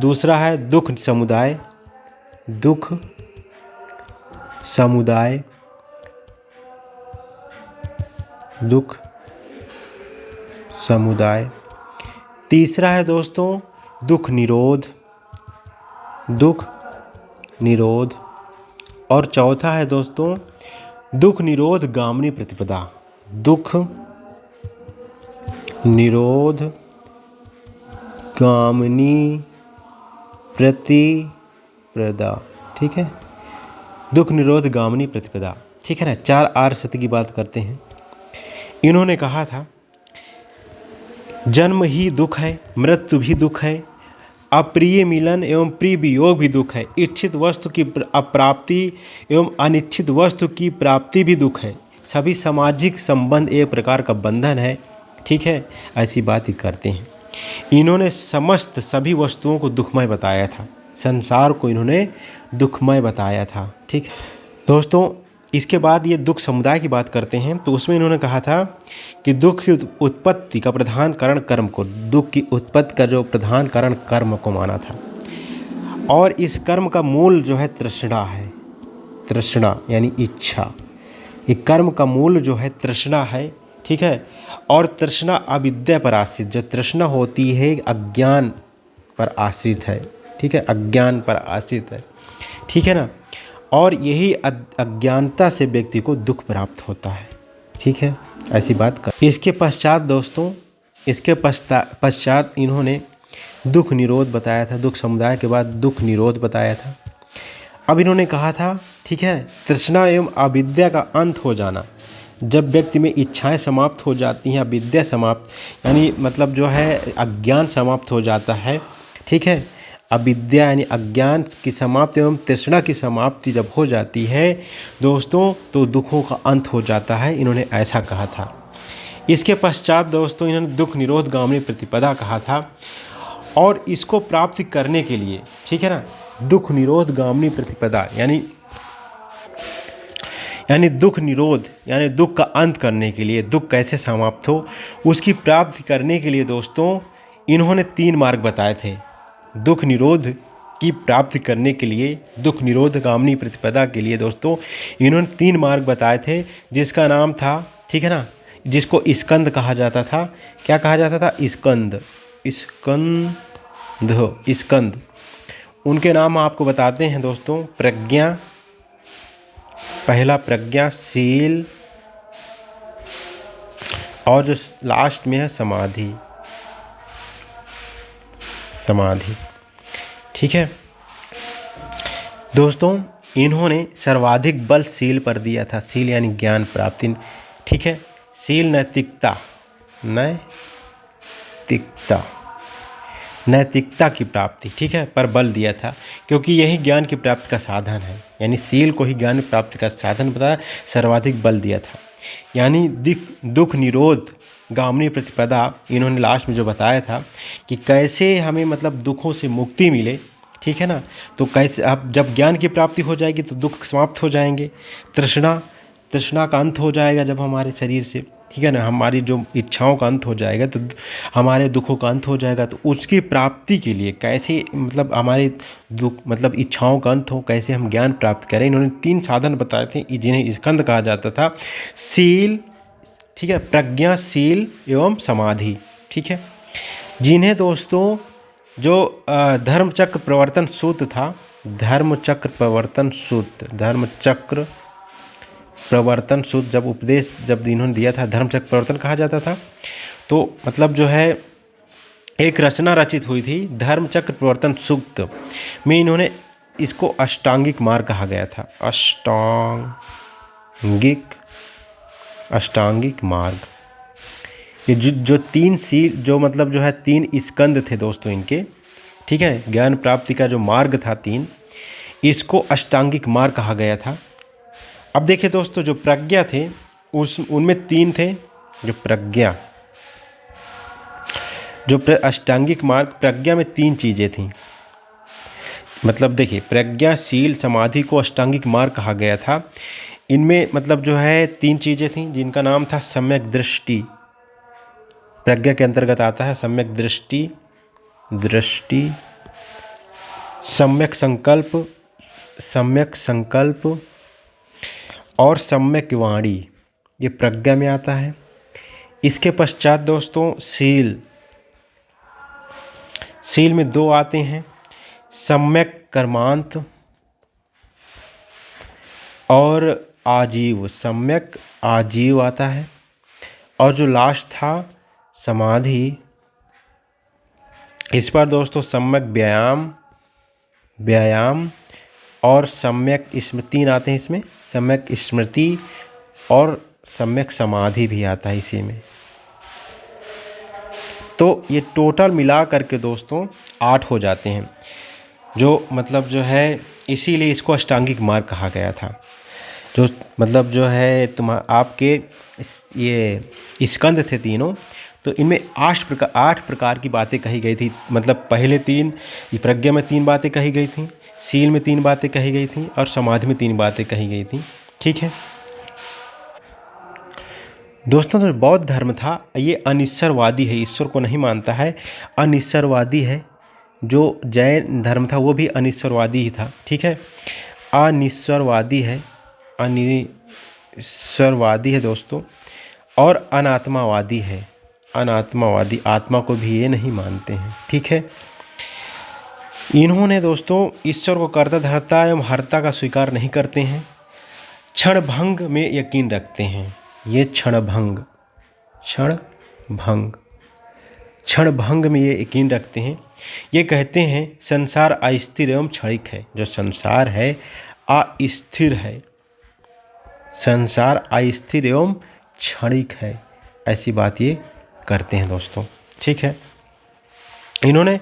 [SPEAKER 1] दूसरा है दुख समुदाय। तीसरा है दोस्तों दुख निरोध। और चौथा है दोस्तों दुख निरोध गामिनी प्रतिपदा। दुख निरोध गामिनी प्रतिपदा। ठीक है, दुख निरोध गामिनी प्रतिपदा। ठीक है ना। 4 आर्य सत्य की बात करते हैं। इन्होंने कहा था जन्म ही दुख है, मृत्यु भी दुख है, अप्रिय मिलन एवं प्रिय वियोग भी दुख है, इच्छित वस्तु की अप्राप्ति एवं अनिच्छित वस्तु की प्राप्ति भी दुख है, सभी सामाजिक संबंध एक प्रकार का बंधन है। ठीक है, ऐसी बात ही करते हैं। इन्होंने समस्त सभी वस्तुओं को दुखमय बताया था, संसार को इन्होंने दुखमय बताया था। ठीक है दोस्तों, इसके बाद ये दुख समुदाय की बात करते हैं। तो उसमें इन्होंने कहा था कि दुख की उत्पत्ति का प्रधान कारण कर्म को, दुख की उत्पत्ति का जो प्रधान कारण कर्म को माना था, और इस कर्म का मूल जो है तृष्णा है। तृष्णा यानी इच्छा, ये कर्म का मूल जो है तृष्णा है। ठीक है, और तृष्णा अविद्या पर आश्रित, जो तृष्णा होती है अज्ञान पर आश्रित है। ठीक है, अज्ञान पर आश्रित है। ठीक है ना, और यही अज्ञानता से व्यक्ति को दुख प्राप्त होता है। ठीक है, ऐसी बात कर। इसके पश्चात दोस्तों, इसके पश्चात इन्होंने दुख निरोध बताया था। दुख समुदाय के बाद दुख निरोध बताया था। अब इन्होंने कहा था, ठीक है, तृष्णा एवं अविद्या का अंत हो जाना। जब व्यक्ति में इच्छाएं समाप्त हो जाती हैं, अविद्या समाप्त यानी मतलब जो है अज्ञान समाप्त हो जाता है। ठीक है, अविद्या यानी अज्ञान की समाप्ति एवं तृष्णा की समाप्ति जब हो जाती है दोस्तों, तो दुखों का अंत हो जाता है। इन्होंने ऐसा कहा था। इसके पश्चात दोस्तों इन्होंने दुख निरोध गामिनी प्रतिपदा कहा था, और इसको प्राप्त करने के लिए, ठीक है ना, दुख निरोध गामिनी प्रतिपदा यानी दुख निरोध यानी दुख का अंत करने के लिए, दुख कैसे समाप्त हो उसकी प्राप्ति करने के लिए दोस्तों इन्होंने 3 मार्ग बताए थे। दुख निरोध की प्राप्ति करने के लिए, दुख निरोध गामिनी प्रतिपदा के लिए दोस्तों इन्होंने 3 मार्ग बताए थे, जिसका नाम था, ठीक है ना, जिसको स्कंद कहा जाता था। क्या कहा जाता था? स्कंद। स्कंद। उनके नाम आपको बताते हैं दोस्तों। प्रज्ञा, पहला प्रज्ञाशील, और जो लास्ट में है समाधि। ठीक है दोस्तों, इन्होंने सर्वाधिक बल शील पर दिया था। शील यानी ज्ञान प्राप्ति। ठीक है, शील नैतिकता की प्राप्ति, ठीक है, पर बल दिया था, क्योंकि यही ज्ञान की प्राप्ति का साधन है। यानी शील को ही ज्ञान की प्राप्ति का साधन बताया, सर्वाधिक बल दिया था। यानी दुख निरोध गामिनी प्रतिपदा इन्होंने लास्ट में जो बताया था कि कैसे हमें मतलब दुखों से मुक्ति मिले। ठीक है ना, तो कैसे अब जब ज्ञान की प्राप्ति हो जाएगी तो दुख समाप्त हो जाएंगे। तृष्णा का अंत हो जाएगा जब हमारे शरीर से, ठीक है ना, हमारी जो इच्छाओं का अंत हो जाएगा तो हमारे दुखों का अंत हो जाएगा। तो उसकी प्राप्ति के लिए कैसे मतलब हमारे दुख मतलब इच्छाओं का अंत हो, कैसे हम ज्ञान प्राप्त करें, इन्होंने 3 साधन बताए थे, जिन्हें स्कंद कहा जाता था। शील, ठीक है, प्रज्ञाशील एवं समाधि। ठीक है, जिन्हें दोस्तों जो धर्मचक्र प्रवर्तन सूत्र था, धर्मचक्र प्रवर्तन सूत्र जब उपदेश जब इन्होंने दिया था, धर्मचक्र प्रवर्तन कहा जाता था। तो मतलब जो है एक रचना रचित हुई थी धर्मचक्र प्रवर्तन सूक्त में, इन्होंने इसको अष्टांगिक मार्ग कहा गया था। अष्टांगिक मार्ग। ये जो 3 शील जो मतलब जो है 3 स्कंद थे दोस्तों इनके, ठीक है, ज्ञान प्राप्ति का जो मार्ग था 3, इसको अष्टांगिक मार्ग कहा गया था। अब देखिए दोस्तों, जो प्रज्ञा थे उनमें 3 थे। जो प्रज्ञा अष्टांगिक मार्ग, प्रज्ञा में 3 चीज़ें थीं। मतलब देखिए, प्रज्ञाशील समाधि को अष्टांगिक मार्ग कहा गया था। इनमें मतलब जो है 3 चीज़ें थीं, जिनका नाम था सम्यक दृष्टि। प्रज्ञा के अंतर्गत आता है सम्यक दृष्टि, सम्यक संकल्प और सम्यक वाणी, ये प्रज्ञा में आता है। इसके पश्चात दोस्तों शील में 2 आते हैं, सम्यक कर्मांत और आजीव। सम्यक आजीव आता है, और जो लास्ट था समाधि, इस पर दोस्तों सम्यक व्यायाम और सम्यक स्मृति आते हैं इसमें, सम्यक स्मृति और सम्यक समाधि भी आता है इसी में। तो ये टोटल मिला करके दोस्तों 8 हो जाते हैं, जो मतलब जो है इसीलिए इसको अष्टांगिक मार्ग कहा गया था। जो मतलब जो है आपके ये स्कंद थे तीनों, तो इनमें 8 प्रकार की बातें कही गई थी। मतलब पहले 3 प्रज्ञा में 3 बातें कही गई थी, शील में 3 बातें कही गई थी और समाधि में 3 बातें कही गई थी। ठीक है दोस्तों, तो बौद्ध धर्म था ये अनिश्वरवादी है, ईश्वर को नहीं मानता है, अनिश्वरवादी है। जो जैन धर्म था वो भी अनिश्वरवादी ही था। ठीक है, अनिश्वरवादी है दोस्तों, और अनात्मावादी है। अनात्मावादी, आत्मा को भी ये नहीं मानते हैं। ठीक है, इन्होंने दोस्तों ईश्वर को कर्ता धर्ता एवं हर्ता का स्वीकार नहीं करते हैं, क्षण भंग में यकीन रखते हैं। ये क्षण भंग में ये यकीन रखते हैं। ये कहते हैं संसार अस्थिर एवं क्षणिक है। जो संसार है अस्थिर है, संसार अस्थिर एवं क्षणिक है, ऐसी बात ये करते हैं दोस्तों। ठीक है, इन्होंने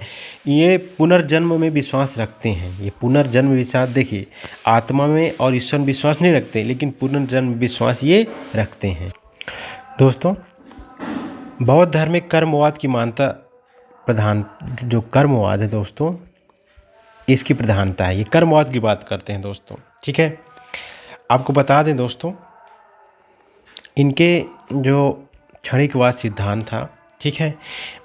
[SPEAKER 1] ये पुनर्जन्म में विश्वास रखते हैं। ये पुनर्जन्म विश्वास, देखिए आत्मा में और ईश्वर में विश्वास नहीं रखते, लेकिन पुनर्जन्म विश्वास ये रखते हैं। दोस्तों, बौद्ध धर्म में कर्मवाद की मान्यता प्रधान, जो कर्मवाद है दोस्तों, इसकी प्रधानता है। ये कर्मवाद की बात करते हैं दोस्तों। ठीक है, आपको बता दें दोस्तों, इनके जो क्षणिकवाद सिद्धांत था, ठीक है,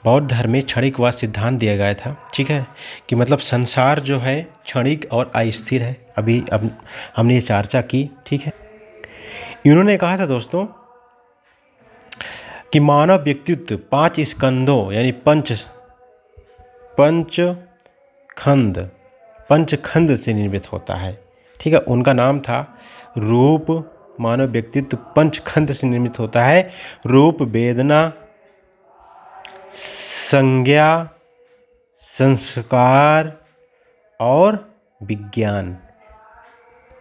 [SPEAKER 1] बौद्ध धर्म में क्षणिकवाद सिद्धांत दिया गया था। ठीक है, कि मतलब संसार जो है क्षणिक और अस्थिर है। अब हमने ये चर्चा की। ठीक है, इन्होंने कहा था दोस्तों कि मानव व्यक्तित्व 5 स्कंदों यानी पंचखंड से निर्मित होता है। ठीक है, उनका नाम था रूप। मानव व्यक्तित्व 5 खंड से निर्मित होता है। रूप, वेदना, संज्ञा, संस्कार और विज्ञान,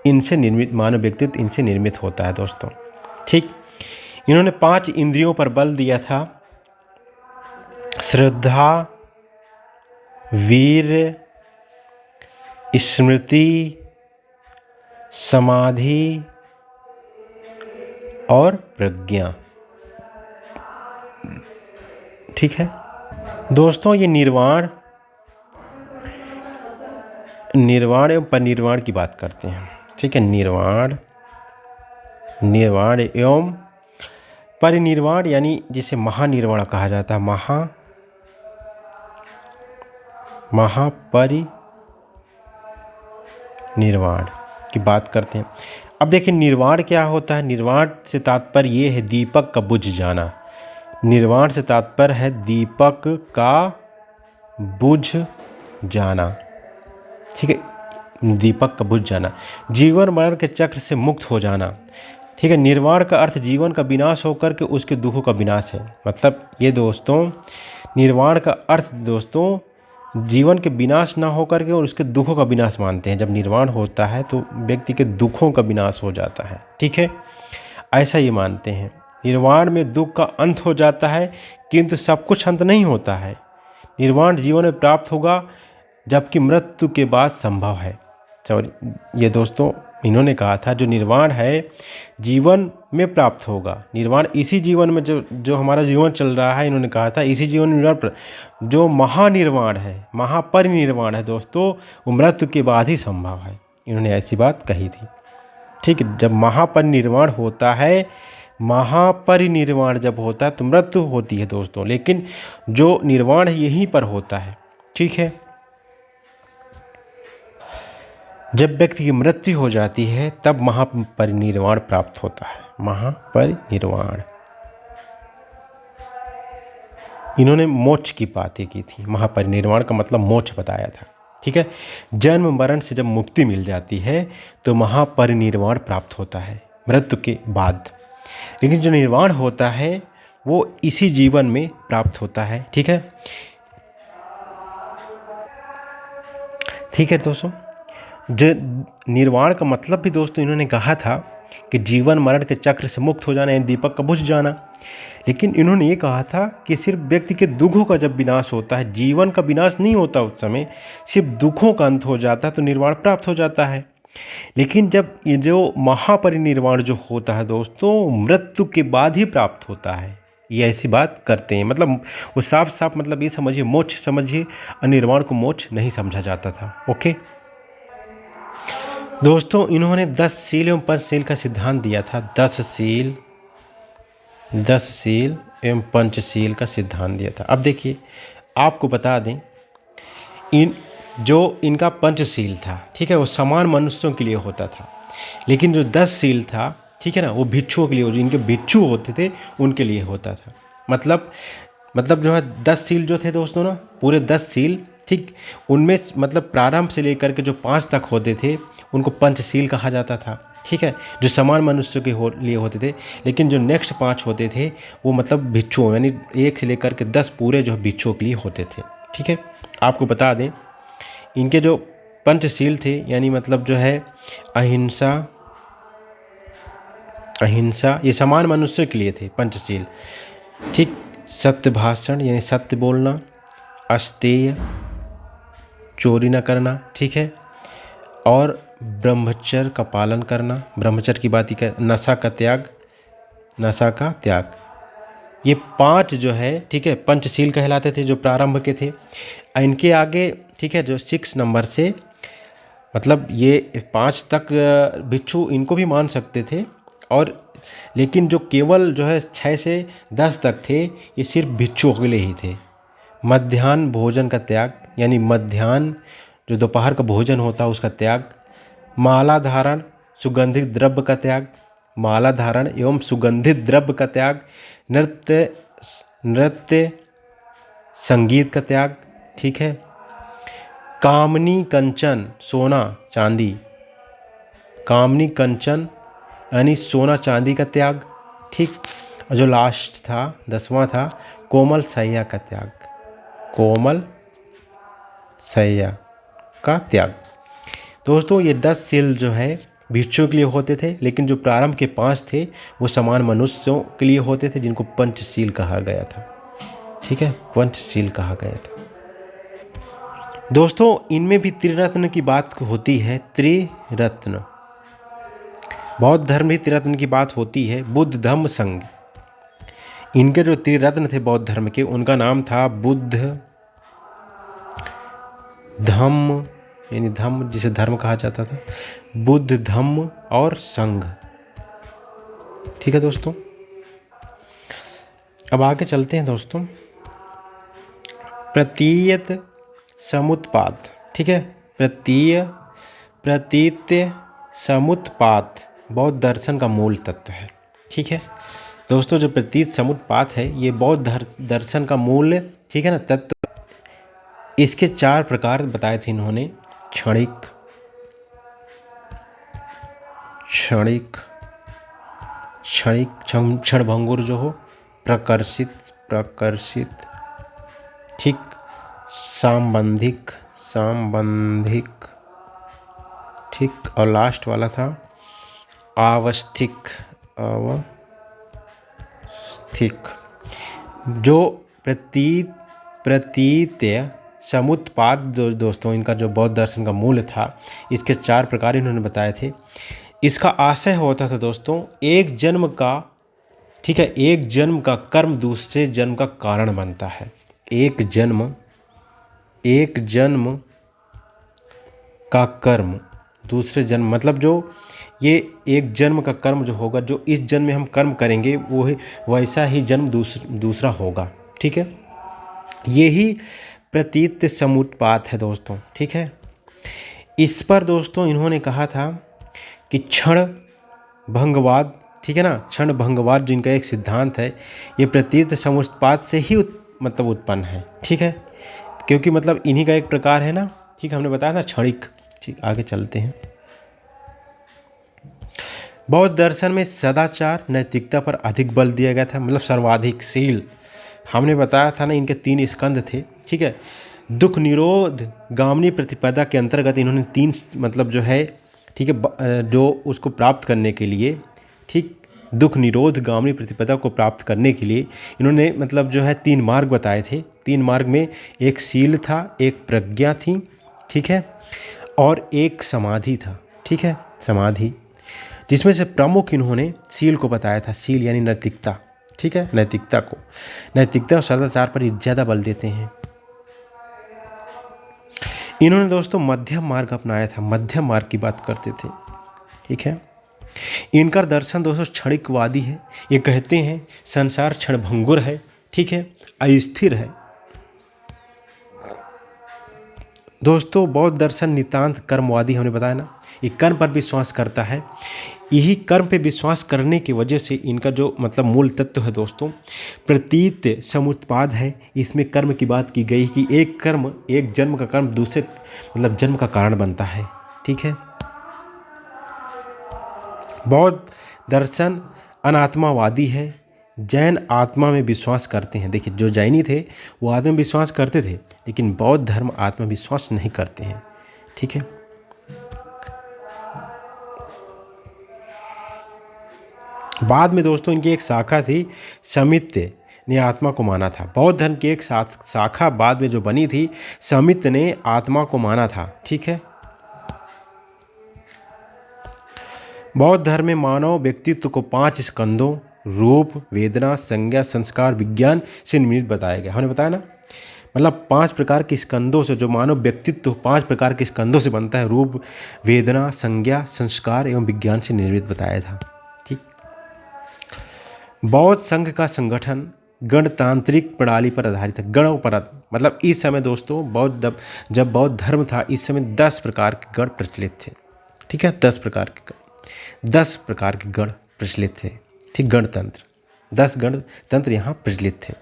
[SPEAKER 1] इनसे निर्मित मानव व्यक्तित्व इनसे निर्मित होता है दोस्तों। ठीक, इन्होंने 5 इंद्रियों पर बल दिया था। श्रद्धा, वीर्य, स्मृति, समाधि और प्रज्ञा। ठीक है दोस्तों, ये निर्वाण एवं परिनिर्वाण की बात करते हैं। ठीक है, निर्वाण एवं परिनिर्वाण, यानी जिसे महानिर्वाण कहा जाता है। महापरिनिर्वाण की बात करते हैं। अब देखिए निर्वाण क्या होता है। निर्वाण से तात्पर्य ये है दीपक का बुझ जाना। निर्वाण से तात्पर्य है दीपक का बुझ जाना। ठीक है, दीपक का बुझ जाना, जीवन मरण के चक्र से मुक्त हो जाना। ठीक है, निर्वाण का अर्थ जीवन का विनाश होकर के उसके दुखों का विनाश है। मतलब ये दोस्तों, निर्वाण का अर्थ दोस्तों जीवन के विनाश ना होकर के और उसके दुखों का विनाश मानते हैं। जब निर्वाण होता है तो व्यक्ति के दुखों का विनाश हो जाता है। ठीक है, ऐसा ये मानते हैं। निर्वाण में दुख का अंत हो जाता है, किंतु सब कुछ अंत नहीं होता है। निर्वाण जीवन में प्राप्त होगा, जबकि मृत्यु के बाद संभव है। ये दोस्तों इन्होंने कहा था जो निर्वाण है जीवन में प्राप्त होगा। निर्वाण इसी जीवन में, जो हमारा जीवन चल रहा है, इन्होंने कहा था इसी जीवन में निर्वाण। जो महानिर्वाण है, महापरिनिर्वाण है दोस्तों, वो मृत्यु के बाद ही संभव है। इन्होंने ऐसी बात कही थी। ठीक है, जब महापरिनिर्वाण होता है, महापरिनिर्वाण जब होता है तो मृत्यु होती है दोस्तों, लेकिन जो निर्वाण है यहीं पर होता है। ठीक है, जब व्यक्ति की मृत्यु हो जाती है तब महापरिनिर्वाण प्राप्त होता है। महापरिनिर्वाण, इन्होंने मोक्ष की बातें की थी। महापरिनिर्वाण का मतलब मोक्ष बताया था। ठीक है, जन्म मरण से जब मुक्ति मिल जाती है तो महापरिनिर्वाण प्राप्त होता है मृत्यु के बाद। लेकिन जो निर्वाण होता है वो इसी जीवन में प्राप्त होता है। ठीक है, ठीक है दोस्तों। जो निर्वाण का मतलब भी दोस्तों इन्होंने कहा था कि जीवन मरण के चक्र से मुक्त हो जाना, यानी दीपक का बुझ जाना। लेकिन इन्होंने ये कहा था कि सिर्फ व्यक्ति के दुखों का जब विनाश होता है, जीवन का विनाश नहीं होता उस समय, सिर्फ दुखों का अंत हो जाता है तो निर्वाण प्राप्त हो जाता है। लेकिन जब ये जो महापरिनिर्वाण जो होता है दोस्तों, मृत्यु के बाद ही प्राप्त होता है, ये ऐसी बात करते हैं। मतलब वो साफ साफ मतलब ये समझिए, मोक्ष समझिए, अनिर्वाण को मोक्ष नहीं समझा जाता था। ओके दोस्तों, इन्होंने 10 शील एवं पंचशील का सिद्धांत दिया था। 10 शील एवं पंचशील का सिद्धांत दिया था। अब देखिए, आपको बता दें, इनका पंचशील था, ठीक है, वो समान मनुष्यों के लिए होता था। लेकिन जो 10 शील था, ठीक है ना, वो भिक्षुओं के लिए, जो इनके भिक्षु होते थे उनके लिए होता था। मतलब जो है 10 शील जो थे दोस्तों ना, पूरे 10 शील, ठीक, उनमें मतलब प्रारंभ से लेकर के जो 5 तक होते थे उनको पंचशील कहा जाता था। ठीक है, जो समान मनुष्य के लिए होते थे। लेकिन जो नेक्स्ट 5 होते थे वो मतलब भिक्षुओं, यानी 1 से लेकर के 10 पूरे जो भिक्षुओं के लिए होते थे। ठीक है, आपको बता दें, इनके जो पंचशील थे, यानी मतलब जो है अहिंसा, ये समान मनुष्य के लिए थे पंचशील। ठीक, सत्य भाषण, यानी सत्य बोलना, अस्तेय, चोरी न करना, ठीक है, और ब्रह्मचर्य का पालन करना, ब्रह्मचर्य की बात ही कर, नशा का त्याग। ये 5 जो है, ठीक है, पंचशील कहलाते थे, जो प्रारंभ के थे। इनके आगे, ठीक है, जो 6 नंबर से, मतलब ये 5 तक भिक्षु इनको भी मान सकते थे, और लेकिन जो केवल जो है 6 से 10 तक थे, ये सिर्फ भिक्षुओं के लिए ही थे। मध्याह्न भोजन का त्याग, यानी मध्याह्न जो दोपहर का भोजन होता है उसका त्याग। माला धारण, सुगंधित द्रव्य का त्याग, माला धारण एवं सुगंधित द्रव्य का त्याग। नृत्य संगीत का त्याग, ठीक है। कामनी कंचन, सोना चांदी, कामनी कंचन यानी सोना चांदी का त्याग, ठीक। और जो लास्ट था 10वां था कोमल सैया का त्याग, कोमल सैया का त्याग। दोस्तों, ये 10 शील जो है भिक्षुओं के लिए होते थे, लेकिन जो प्रारंभ के 5 थे वो समान मनुष्यों के लिए होते थे, जिनको पंचशील कहा गया था। ठीक है, पंचशील कहा गया था। दोस्तों, इनमें भी त्रिरत्न की बात होती है। त्रिरत्न, बौद्ध धर्म भी त्रिरत्न की बात होती है। बुद्ध, धम्म, संघ। इनके जो त्रिरत्न थे बौद्ध धर्म के, उनका नाम था बुद्ध, धम्म, यानी धम्म जिसे धर्म कहा जाता था, बुद्ध, धम्म और संघ। ठीक है दोस्तों, अब आगे चलते हैं दोस्तों। प्रतीयत समुत्पाद, ठीक है, प्रतीत्य समुत्पाद बौद्ध दर्शन का मूल तत्व है। ठीक है दोस्तों, जो प्रतीत समुत्पाद है ये बौद्ध दर्शन का मूल, ठीक है ना, तत्व। इसके 4 प्रकार बताए थे इन्होंने। क्षणिक, क्षणभंगुर जो हो, प्रकर्षित, ठीक, सांबंधिक, ठीक, और लास्ट वाला था आवस्थिक। जो प्रतीत्य समुत्पाद दोस्तों, इनका जो बौद्ध दर्शन का मूल था, इसके 4 प्रकार इन्होंने बताए थे। इसका आशय होता था दोस्तों, एक जन्म का, ठीक है, एक जन्म का कर्म दूसरे जन्म का कारण बनता है। एक जन्म का कर्म दूसरे जन्म, मतलब जो ये एक जन्म का कर्म जो होगा, जो इस जन्म में हम कर्म करेंगे वो वैसा ही जन्म दूसरा होगा। ठीक है, यही प्रतीत समुत्पाद है दोस्तों। ठीक है, इस पर दोस्तों इन्होंने कहा था कि क्षण भंगवाद, ठीक है ना, क्षण भंगवाद जो इनका एक सिद्धांत है, ये प्रतीत समुत्पाद से ही मतलब उत्पन्न है। ठीक है, क्योंकि मतलब इन्हीं का एक प्रकार है ना। ठीक, हमने बताया था क्षणिक। ठीक, आगे चलते हैं बौद्ध दर्शन में सदाचार नैतिकता पर अधिक बल दिया गया था, मतलब सर्वाधिक शील। हमने बताया था ना, इनके 3 स्कंद थे, ठीक है। दुख निरोध गामिनी प्रतिपदा के अंतर्गत इन्होंने 3 मतलब जो है, ठीक है, जो उसको प्राप्त करने के लिए, ठीक, दुख निरोध गामिनी प्रतिपदा को प्राप्त करने के लिए इन्होंने मतलब जो है 3 मार्ग बताए थे। 3 मार्ग में एक शील था, एक प्रज्ञा थी, ठीक है, और एक समाधि था, ठीक है, समाधि, जिसमें से प्रमुख इन्होंने शील को बताया था। शील यानी नैतिकता, ठीक है, नैतिकता और सदाचार पर ज़्यादा बल देते हैं। इन्होंने दोस्तों मध्यम मार्ग अपनाया था, मध्यम मार्ग की बात करते थे, ठीक है। इनका दर्शन दोस्तों क्षणिकवादी है। ये कहते हैं संसार क्षणभंगुर है, ठीक है, अस्थिर है। दोस्तों बौद्ध दर्शन नितांत कर्मवादी, हमने बताया ना, ये कर्म पर विश्वास करता है। यही कर्म पे विश्वास करने की वजह से इनका जो मतलब मूल तत्व है दोस्तों, प्रतीत समुत्पाद है। इसमें कर्म की बात की गई कि एक कर्म, एक जन्म का कर्म दूसरे मतलब जन्म का कारण बनता है, ठीक है। बौद्ध दर्शन अनात्मावादी है। जैन आत्मा में विश्वास करते हैं। देखिए, जो जैनी थे वो आत्मविश्वास करते थे, लेकिन बौद्ध धर्म आत्मविश्वास नहीं करते हैं, ठीक है। बाद में दोस्तों इनकी एक शाखा थी, समित्य ने आत्मा को माना था। बौद्ध धर्म की एक शाखा बाद में जो बनी थी, समित्य ने आत्मा को माना था, ठीक है। बौद्ध धर्म में मानव व्यक्तित्व को 5 स्कंदों रूप, वेदना, संज्ञा, संस्कार, विज्ञान से निर्मित बताया गया। हमने बताया ना, मतलब 5 प्रकार के स्कंदों से जो मानव व्यक्तित्व 5 प्रकार के स्कंदों से बनता है, रूप, वेदना, संज्ञा, संस्कार एवं विज्ञान से निर्मित बताया था, ठीक। बौद्ध संघ का संगठन गणतांत्रिक प्रणाली पर आधारित है। गणों पर, मतलब इस समय दोस्तों जब बौद्ध धर्म था, इस समय 10 प्रकार के गण प्रचलित थे, ठीक है, 10 प्रकार के गण प्रचलित थे, ठीक। गणतंत्र 10 गणतंत्र यहाँ प्रचलित थे।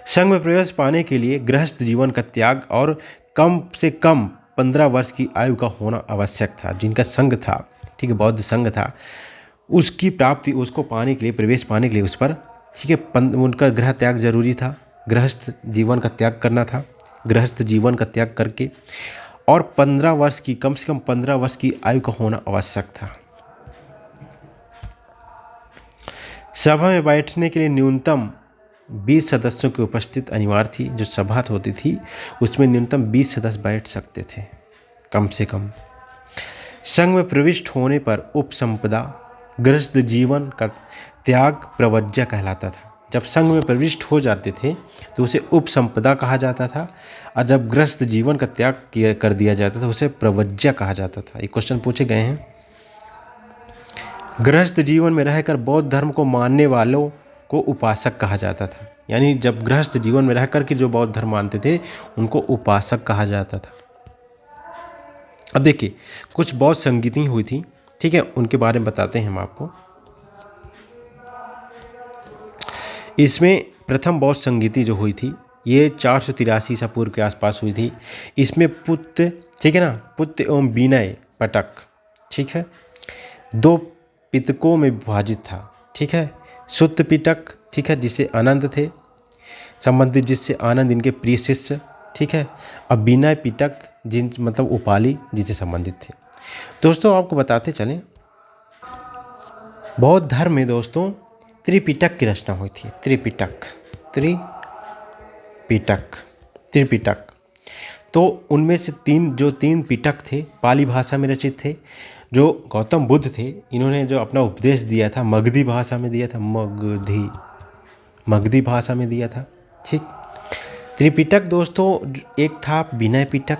[SPEAKER 1] संघ में प्रवेश पाने के लिए गृहस्थ जीवन का त्याग और कम से कम 15 वर्ष की आयु का होना आवश्यक था। जिनका संघ था, ठीक है, बौद्ध संघ था, उसकी प्राप्ति, उसको पाने के लिए, प्रवेश पाने के लिए उस पर, ठीक है, उनका गृह त्याग जरूरी था। गृहस्थ जीवन का त्याग करना था। गृहस्थ जीवन का त्याग करके और 15 वर्ष की, कम से कम 15 वर्ष की आयु का होना आवश्यक था। सभा में बैठने के लिए न्यूनतम 20 सदस्यों की उपस्थित अनिवार्य थी। जो सभा होती थी उसमें न्यूनतम 20 सदस्य बैठ सकते थे, कम से कम। संघ में प्रविष्ट होने पर उपसंपदा, गृहस्थ जीवन का त्याग प्रवज्या कहलाता था। जब संघ में प्रविष्ट हो जाते थे तो उसे उपसंपदा कहा जाता था, और जब गृहस्थ जीवन का त्याग कर दिया जाता था उसे प्रवज्या कहा जाता था। ये क्वेश्चन पूछे गए हैं। गृहस्थ जीवन में रहकर बौद्ध धर्म को मानने वालों को उपासक कहा जाता था। यानी जब गृहस्थ जीवन में रहकर के जो बौद्ध धर्म मानते थे उनको उपासक कहा जाता था। अब देखिए, कुछ बौद्ध संगीति हुई थी, ठीक है, उनके बारे में बताते हैं हम आपको। इसमें प्रथम बौद्ध संगीति जो हुई थी ये 483 ईसा पूर्व के आसपास हुई थी। इसमें पुत्त, ठीक है ना, पुत्त एवं विनय पटक, ठीक है, 2 पिटकों में विभाजित था, ठीक है। सुत्त पिटक, ठीक है, जिससे आनंद थे संबंधित, जिससे आनंद इनके प्रिय शिष्य, ठीक है। अब विनय पिटक जिन मतलब उपाली जिससे संबंधित थे। दोस्तों आपको बताते चलें, बौद्ध धर्म में दोस्तों त्रिपिटक की रचना हुई थी। त्रिपिटक तो उनमें से 3 पिटक थे पाली भाषा में रचित थे। जो गौतम बुद्ध थे इन्होंने जो अपना उपदेश दिया था मगधी भाषा में दिया था, मगधी भाषा में दिया था, ठीक। त्रिपिटक दोस्तों एक था विनय पिटक,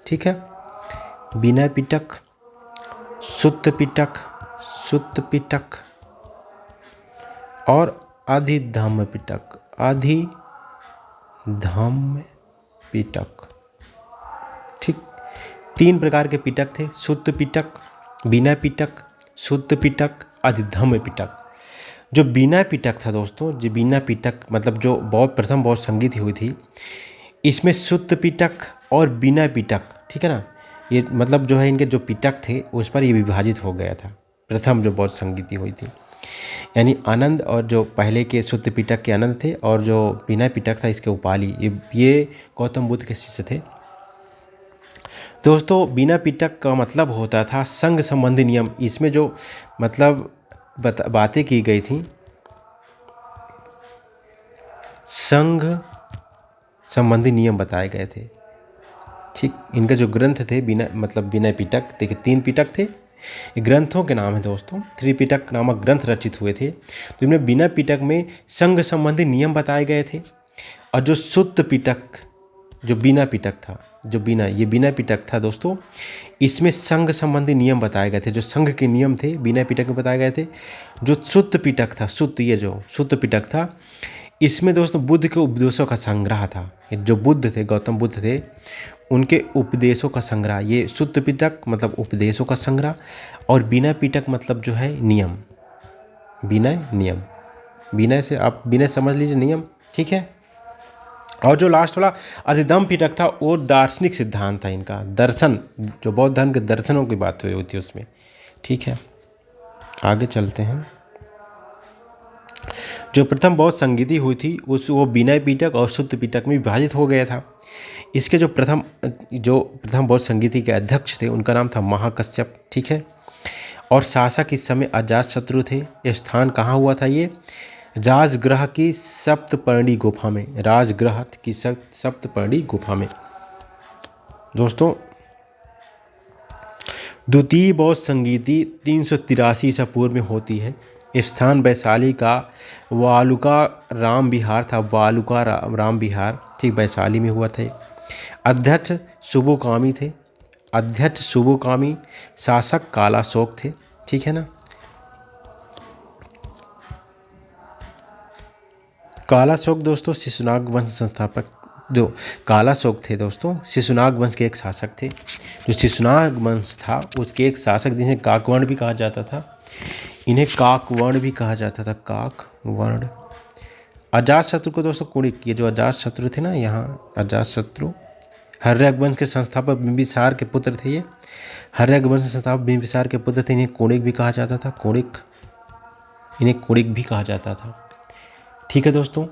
[SPEAKER 1] ठीक है, विनय पिटक, सुत्त पिटक और अधिधम्म पिटक, ठीक। 3 प्रकार के पिटक थे, सुत्त पिटक, विनय पिटक, सुत्त पिटक, अधिधम्म पिटक। जो विनय पिटक था दोस्तों, जो विनय पिटक मतलब जो प्रथम बौद्ध संगीत हुई थी, इसमें सुत्त पिटक और बिना पिटक, ठीक है ना, ये मतलब जो है इनके जो पिटक थे उस पर ये विभाजित हो गया था। प्रथम जो बौद्ध संगीति हुई थी, यानी आनंद, और जो पहले के सुत्त पिटक के आनंद थे और जो बिना पिटक था इसके उपाली, ये गौतम बुद्ध के शिष्य थे। दोस्तों बिना पिटक का मतलब होता था संघ संबंधी नियम। इसमें जो मतलब बातें की गई थी, संघ संबंधी नियम बताए गए थे, ठीक। इनका जो ग्रंथ थे बिना पिटक, देखिए 3 पिटक थे, ये ग्रंथों के नाम है दोस्तों। त्रिपिटक नामक ग्रंथ रचित हुए थे। तो इनमें बिना पिटक में संघ संबंधी नियम बताए गए थे, और जो सुत्त पिटक, जो बिना पिटक था, ये बिना पिटक था दोस्तों, इसमें संघ संबंधी नियम बताए गए थे। जो संघ के नियम थे बिना पिटक में बताए गए थे। जो सुत्त पिटक था, ये जो सुत्त पिटक था, इसमें दोस्तों बुद्ध के उपदेशों का संग्रह था। जो बुद्ध थे, गौतम बुद्ध थे, उनके उपदेशों का संग्रह, ये सुत्त पिटक मतलब उपदेशों का संग्रह, और बिना पिटक मतलब जो है नियम, नियम, विनय से आप विनय समझ लीजिए, नियम, ठीक है। और जो लास्ट वाला अधिदम पिटक था वो दार्शनिक सिद्धांत था इनका, दर्शन, जो बौद्ध धर्म के दर्शनों की बात हुई होती है उसमें, ठीक है। आगे चलते हैं। जो प्रथम बौद्ध संगीति हुई थी वो विनय पिटक और सुत्त पिटक में विभाजित हो गया था। इसके जो प्रथम बौद्ध संगीति के अध्यक्ष थे उनका नाम था महाकश्यप, ठीक है। और शासक इस समय अजातशत्रु थे। ये स्थान कहाँ हुआ था? ये राजगृह की सप्तपर्णी गुफा में, राजगृह की सप्तपर्णी गुफा में। दोस्तों द्वितीय बौद्ध संगीति 383 ईसा पूर्व में होती है। स्थान वैशाली का वालुका राम विहार था, वालुका राम विहार, ठीक, वैशाली में हुआ था। अध्यक्ष शुभोकामी थे, शासक कालाशोक थे, ठीक है ना। कालाशोक दोस्तों शिशुनाग वंश संस्थापक, जो कालाशोक थे दोस्तों शिशुनाग वंश के एक शासक थे। जो शिशुनाग वंश था उसके एक शासक, जिन्हें काकवर्ण भी कहा जाता था, इन्हें काकवर्ण भी कहा जाता था, काकवर्ण। अजातशत्रु को दोस्तों कुणिक, ये जो अजातशत्रु थे ना, यहाँ अजातशत्रु हर्यक वंश के संस्थापक बिंबिसार के पुत्र थे। ये हर्यक वंश के संस्थापक बिंबिसार के पुत्र थे। इन्हें कुणिक भी कहा जाता था, इन्हें कुणिक भी कहा जाता था, ठीक है दोस्तों।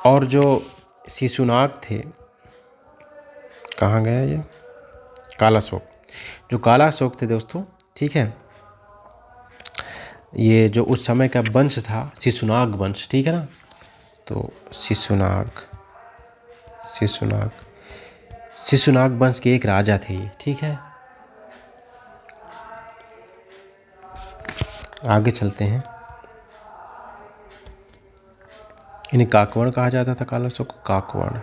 [SPEAKER 1] और जो शिशुनाग थे, कहाँ गया ये? कालाशोक, जो कालाशोक थे दोस्तों, ठीक है, ये जो उस समय का वंश था शिशुनाग वंश, ठीक है ना। तो शिशुनाग वंश के एक राजा थे ये, ठीक है। आगे चलते हैं। इन्हें काकवर्ण कहा जाता था, कालाशोक को काकवर्ण।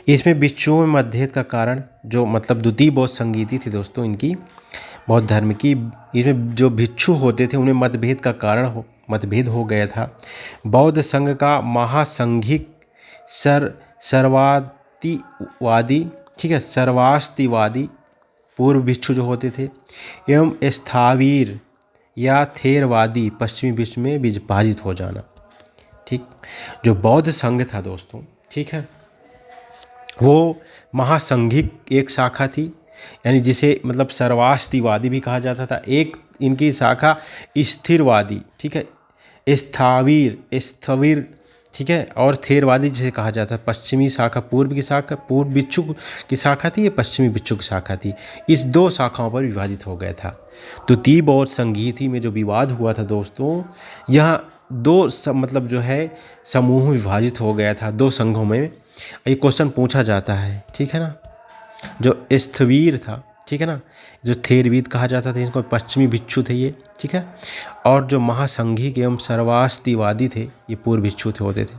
[SPEAKER 1] इसमें भिक्षुओं में मतभेद का कारण, जो मतलब द्वितीय बौद्ध संगीति थी दोस्तों इनकी, बौद्ध धर्म की, इसमें जो भिक्षु होते थे उन्हें मतभेद हो गया था। बौद्ध संघ का महासंघिक सर्वास्तिवादी, ठीक है, सर्वास्तिवादी पूर्व भिक्षु जो होते थे, एवं स्थावीर या थेरवादी पश्चिमी विश्व में विभाजित हो जाना, ठीक। जो बौद्ध संघ था दोस्तों, ठीक है, वो महासंघिक एक शाखा थी, यानी जिसे मतलब सर्वास्तिवादी भी कहा जाता था। एक इनकी शाखा स्थिरवादी, ठीक है, स्थविर, ठीक है, और थेरवादी जिसे कहा जाता है। पश्चिमी शाखा पूर्व भिक्षु की शाखा थी, ये पश्चिमी भिक्षु की शाखा थी। इस 2 शाखाओं पर विभाजित हो गया था। तो द्वितीय बौद्ध संगीति में जो विवाद हुआ था दोस्तों, यहाँ 2 मतलब जो है समूह विभाजित हो गया था, 2 संघों में। ये क्वेश्चन पूछा जाता है, ठीक है ना। जो स्थवीर था, ठीक है ना, जो थेरवीद कहा जाता था, इसको पश्चिमी भिक्षु थे ये, ठीक है। और जो महासंघिक एवं सर्वास्तिवादी थे ये पूर्व भिक्षु होते थे।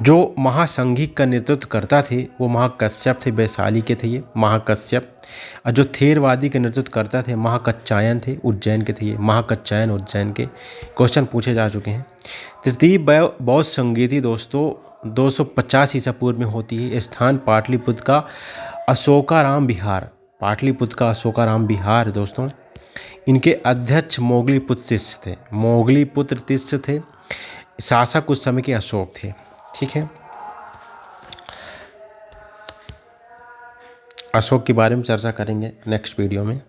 [SPEAKER 1] जो महासंघिक का नेतृत्व करता थे वो महाकश्यप थे, वैशाली के थे ये महाकश्यप। और जो थेरवादी का नेतृत्व करता थे महाकच्चायन थे, उज्जैन के थे ये महाकच्चायन, उज्जैन के। क्वेश्चन पूछे जा चुके हैं। तृतीय बौद्ध संगीति दोस्तों 250 ईसा पूर्व में होती है। स्थान पाटलिपुत्र का अशोकाराम विहार, दोस्तों। इनके अध्यक्ष मोगलीपुत्र तिस्य थे। मोगलीपुत्र तिस्य थे। शासक उस समय के अशोक थे। ठीक है, अशोक के बारे में चर्चा करेंगे नेक्स्ट वीडियो में।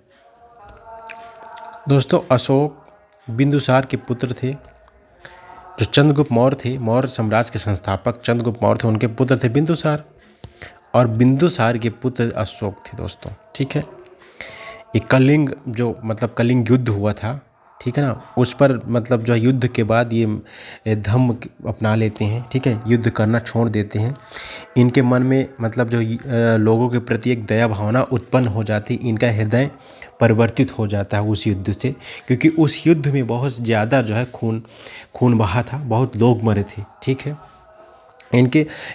[SPEAKER 1] दोस्तों, अशोक बिंदुसार के पुत्र थे। जो चंद्रगुप्त मौर्य थे, मौर्य साम्राज्य के संस्थापक चंद्रगुप्त मौर्य थे, उनके पुत्र थे बिंदुसार, और बिंदुसार के पुत्र अशोक थे दोस्तों। ठीक है, एक कलिंग जो मतलब कलिंग युद्ध हुआ था, ठीक है ना, उस पर मतलब जो युद्ध के बाद ये धम्म अपना लेते हैं। ठीक है, युद्ध करना छोड़ देते हैं। इनके मन में मतलब जो लोगों के प्रति एक दया भावना उत्पन्न हो जाती, इनका हृदय परिवर्तित हो जाता है उस युद्ध से, क्योंकि उस युद्ध में बहुत ज़्यादा जो है खून बहा था, बहुत लोग मरे थे। ठीक है,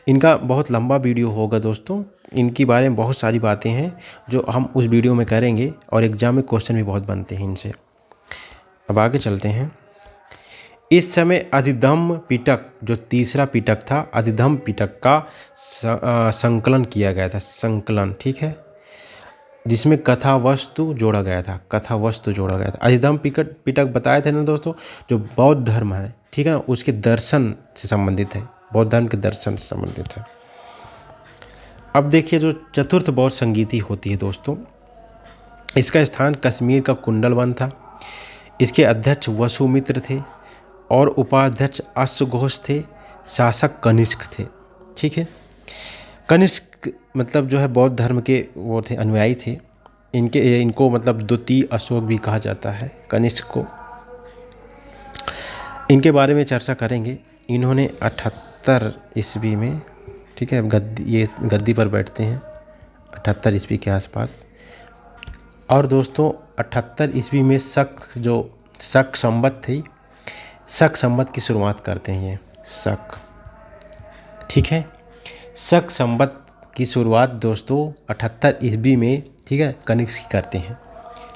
[SPEAKER 1] इनका बहुत लंबा वीडियो होगा दोस्तों, इनके बारे में बहुत सारी बातें हैं जो हम उस वीडियो में करेंगे, और एग्जाम में क्वेश्चन भी बहुत बनते हैं इनसे। अब आगे चलते हैं। इस समय अधिधम्म पिटक, जो तीसरा पिटक था, अधिधम्म पिटक का संकलन किया गया था। संकलन, ठीक है, जिसमें कथा वस्तु जोड़ा गया था। कथा वस्तु जोड़ा गया था। अधिधम्म पिटक बताए थे ना दोस्तों, जो बौद्ध धर्म है, ठीक है ना, उसके दर्शन से संबंधित है, बौद्ध धर्म के दर्शन से संबंधित है। अब देखिए, जो चतुर्थ बौद्ध संगीति होती है दोस्तों, इसका स्थान कश्मीर का कुंडल वन था। इसके अध्यक्ष वसुमित्र थे और उपाध्यक्ष अश्वघोष थे। शासक कनिष्क थे। ठीक है, कनिष्क मतलब जो है बौद्ध धर्म के वो थे, अनुयायी थे। इनको मतलब द्वितीय अशोक भी कहा जाता है, कनिष्क को। इनके बारे में चर्चा करेंगे। इन्होंने 78 ईस्वी में, ठीक है, गद्दी पर बैठते हैं 78 ईस्वी के आसपास। और दोस्तों 78 ईस्वी में शक संवत थी, शक संवत की शुरुआत करते हैं ये शक। ठीक है, शक संवत की शुरुआत दोस्तों 78 ईस्वी में, ठीक है, कनिष्क करते हैं।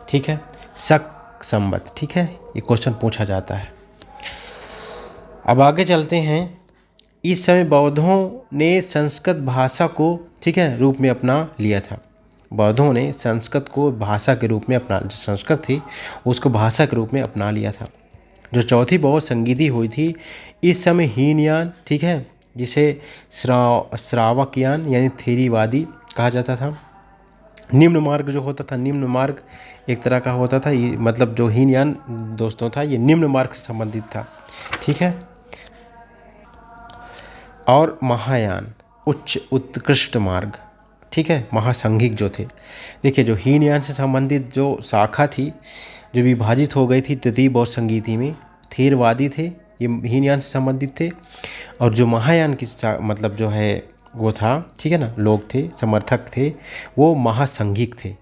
[SPEAKER 1] ठीक है, शक संवत। ठीक है, ये क्वेश्चन पूछा जाता है। अब आगे चलते हैं। इस समय बौद्धों ने संस्कृत भाषा को, ठीक है, रूप में अपना लिया था। बौद्धों ने संस्कृत को भाषा के रूप में अपना, जो संस्कृत थी उसको भाषा के रूप में अपना लिया था। जो चौथी बौद्ध संगीति हुई थी, इस समय हीनयान, ठीक है, जिसे श्रावकयान यानी थेरीवादी कहा जाता था। निम्न मार्ग जो होता था, निम्न मार्ग एक तरह का होता था, ये मतलब जो हीनयान दोस्तों था, ये निम्न मार्ग से संबंधित था। ठीक है, और महायान उत्कृष्ट मार्ग, ठीक है, महासंघिक जो थे। देखिए, जो हीनयान से संबंधित जो शाखा थी, जो विभाजित हो गई थी तृतीय बौद्ध संगीति में, थेरवादी थे, ये हीनयान से संबंधित थे। और जो महायान की मतलब जो है वो था, ठीक है ना, लोग थे, समर्थक थे, वो महासंघिक थे।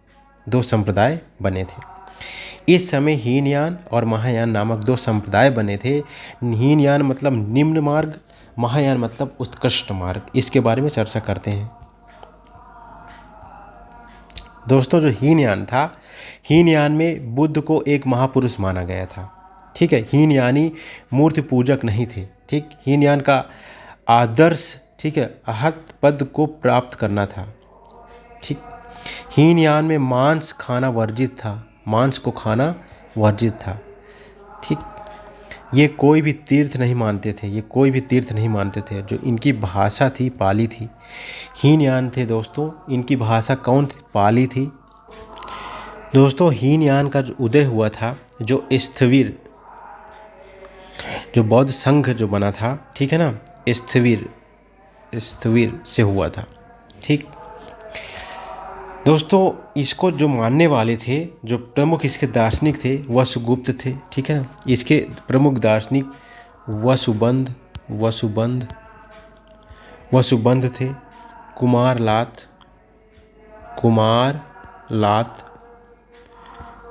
[SPEAKER 1] दो संप्रदाय बने थे। इस समय हीनयान और महायान नामक दो संप्रदाय बने थे। हीनयान मतलब निम्न मार्ग, महायान मतलब उत्कृष्ट मार्ग। इसके बारे में चर्चा करते हैं दोस्तों। जो हीनयान था, हीनयान में बुद्ध को एक महापुरुष माना गया था। ठीक है, हीनयानी मूर्ति पूजक नहीं थे। ठीक, हीनयान का आदर्श, ठीक है, अहत पद को प्राप्त करना था। ठीक, हीनयान में मांस खाना वर्जित था, मांस को खाना वर्जित था। ठीक, ये कोई भी तीर्थ नहीं मानते थे, ये कोई भी तीर्थ नहीं मानते थे। जो इनकी भाषा थी, पाली थी। हीनयान थे दोस्तों, इनकी भाषा कौन थी? पाली थी। दोस्तों, हीनयान का जो उदय हुआ था, जो स्थविर, जो बौद्ध संघ जो बना था, ठीक है ना, स्थविर से हुआ था। ठीक दोस्तों, इसको जो मानने वाले थे, जो प्रमुख इसके दार्शनिक थे, वसुगुप्त थे। ठीक है ना, इसके प्रमुख दार्शनिक वसुबंध थे,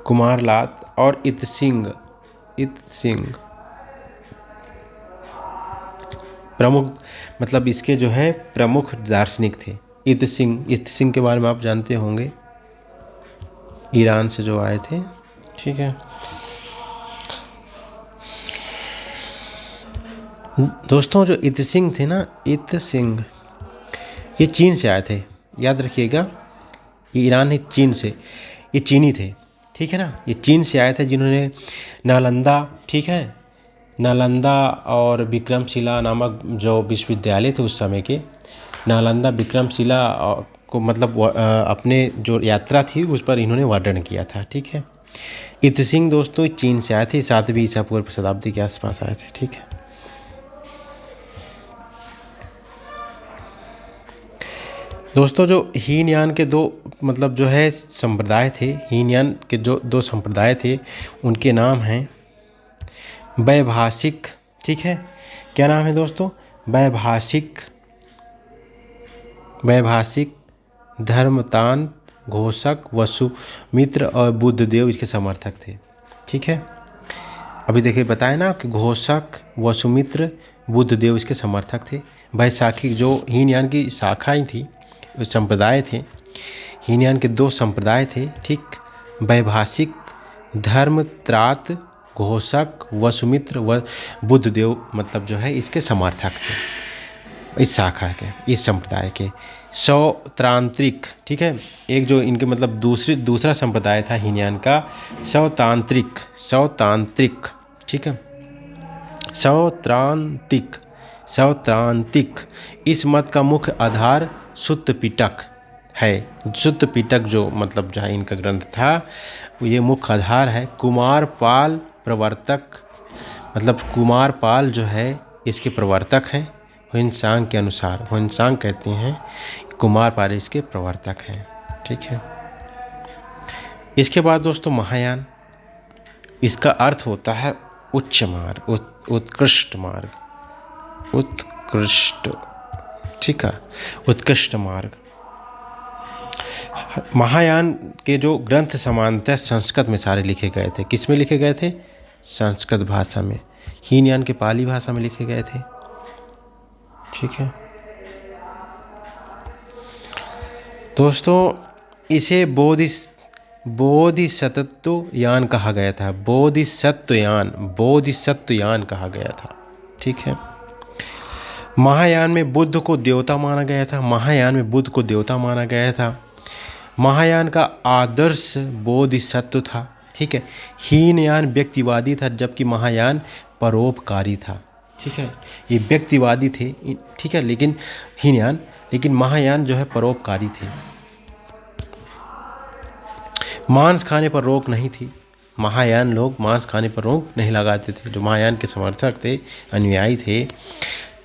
[SPEAKER 1] कुमारलात और इतसिंग प्रमुख, मतलब इसके जो है प्रमुख दार्शनिक थे। इतसिंग के बारे में आप जानते होंगे, ईरान से जो आए थे। ठीक है दोस्तों, जो इतसिंग थे ना, इतसिंग ये चीन से आए थे, याद रखिएगा। ये ईरान है, चीन से, ये चीनी थे। ठीक है ना, ये चीन से आए थे जिन्होंने नालंदा, ठीक है, नालंदा और विक्रमशिला नामक जो विश्वविद्यालय थे उस समय के, नालंदा विक्रमशिला को मतलब अपने जो यात्रा थी उस पर इन्होंने वर्णन किया था। ठीक है, इत सिंह दोस्तों चीन से आए थे, 7वीं ईसा पूर्व शताब्दी के आसपास आए थे। ठीक है, दोस्तों जो हीनयान के दो मतलब जो है संप्रदाय थे, हीनयान के जो दो संप्रदाय थे उनके नाम हैं वैभाषिक। ठीक है, क्या नाम है दोस्तों? वैभाषिक, वैभाषिक, धर्मतान, घोषक, वसुमित्र और बुद्धदेव इसके समर्थक थे। ठीक है, अभी देखिए बताए ना कि घोषक, वसुमित्र, बुद्धदेव इसके समर्थक थे। वैशाखी जो हीनयान की शाखाएं थी, संप्रदाय थे, हीनयान के दो संप्रदाय थे। ठीक, वैभाषिक, धर्मत्रात, घोषक, वसुमित्र व बुद्धदेव मतलब जो है इसके समर्थक थे, इस शाखा के, इस संप्रदाय के। सौत्रांत्रिक, ठीक है, एक जो इनके मतलब दूसरा संप्रदाय था हीनयान का, सौतांत्रिक, सौतांत्रिक, ठीक है, सौत्रांतिक, सौत्रांतिक। इस मत का मुख्य आधार सुत्त पिटक है। सुत्त पिटक जो मतलब जो है इनका ग्रंथ था ये मुख्य आधार है। कुमारपाल प्रवर्तक, मतलब कुमारपाल जो है इसके प्रवर्तक हैं। ह्वेनसांग के अनुसार, ह्वेनसांग कहते हैं कुमारपाल इसके प्रवर्तक हैं। ठीक है, इसके बाद दोस्तों महायान, इसका अर्थ होता है उच्च मार्ग, उत्कृष्ट मार्ग, उत्कृष्ट, ठीक है, उत्कृष्ट मार्ग। महायान के जो ग्रंथ सामान्यतः संस्कृत में सारे लिखे गए थे। किस में लिखे गए थे? संस्कृत भाषा में। हीनयान के पाली भाषा में लिखे गए थे। ठीक है दोस्तों, इसे बोधिसत्वयान कहा गया था। बोधिसत्वयान, बोधिसत्वयान कहा गया था। ठीक है, महायान में बुद्ध को देवता माना गया था। महायान में बुद्ध को देवता माना गया था। महायान का आदर्श बोधिसत्व था। ठीक है, हीनयान व्यक्तिवादी था जबकि महायान परोपकारी था। ठीक है, ये व्यक्तिवादी थे, ठीक है, लेकिन हीनयान, लेकिन महायान जो है परोपकारी थे। मांस खाने पर रोक नहीं थी। महायान लोग मांस खाने पर रोक नहीं लगाते थे। जो महायान के समर्थक थे, अनुयायी थे,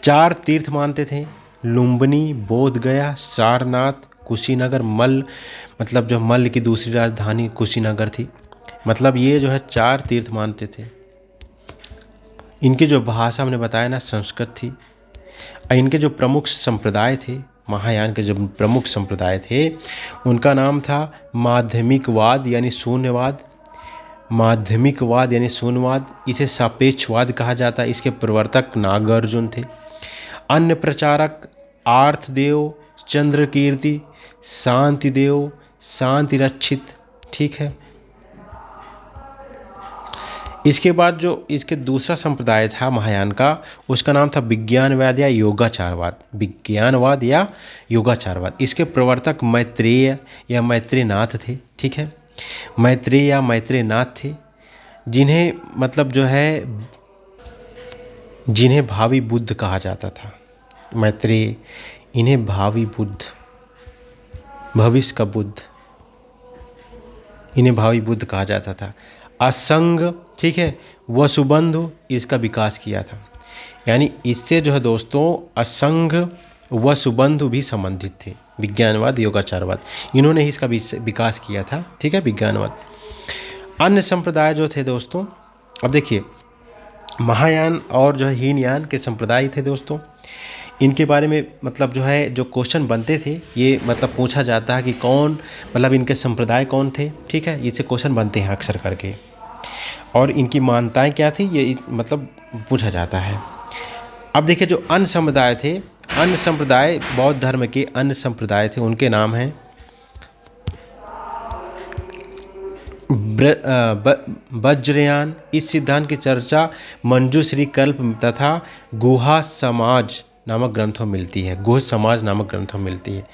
[SPEAKER 1] 4 तीर्थ मानते थे। लुम्बिनी, बोधगया, सारनाथ, कुशीनगर। मल्ल, मतलब जो मल्ल की दूसरी राजधानी कुशीनगर थी। मतलब ये जो है 4 तीर्थ मानते थे। इनकी जो भाषा हमने बताया ना संस्कृत थी। इनके जो प्रमुख संप्रदाय थे, महायान के जो प्रमुख संप्रदाय थे, उनका नाम था माध्यमिकवाद यानी शून्यवाद। माध्यमिकवाद यानी शून्यवाद, इसे सापेक्षवाद कहा जाता है। इसके प्रवर्तक नागार्जुन थे। अन्य प्रचारक आर्थदेव, चंद्रकीर्ति, शांतिदेव, शांतिरक्षित। ठीक है, इसके बाद जो इसके दूसरा संप्रदाय था महायान का, उसका नाम था विज्ञानवाद या योगाचारवाद। विज्ञानवाद या योगाचारवाद। इसके प्रवर्तक मैत्रेय या मैत्रेयनाथ थे। ठीक है, मैत्रेय या मैत्रेयनाथ थे, जिन्हें मतलब जो है जिन्हें भावी बुद्ध कहा जाता था। मैत्रेय, इन्हें भावी बुद्ध, भविष्य का बुद्ध, इन्हें भावी बुद्ध कहा जाता था। असंग, ठीक है, वसुबंधु, इसका विकास किया था। यानी इससे जो है दोस्तों असंग वसुबंधु भी संबंधित थे। विज्ञानवाद, योगाचारवाद, इन्होंने ही इसका विकास किया था। ठीक है, विज्ञानवाद। अन्य संप्रदाय जो थे दोस्तों, अब देखिए महायान और जो है हीनयान के संप्रदाय थे दोस्तों, इनके बारे में मतलब जो है जो क्वेश्चन बनते थे, ये मतलब पूछा जाता है कि कौन, मतलब इनके संप्रदाय कौन थे। ठीक है, इससे क्वेश्चन बनते हैं अक्सर करके, और इनकी मान्यताएं क्या थी ये मतलब पूछा जाता है। अब देखिए जो अन्य समुदाय थे, अन्य संप्रदाय बौद्ध धर्म के अन्य संप्रदाय थे, उनके नाम हैं वज्रयान। इस सिद्धांत की चर्चा मंजूश्री कल्प तथा गुहा समाज नामक ग्रंथों में मिलती है, गुह्य समाज नामक ग्रंथों में मिलती है।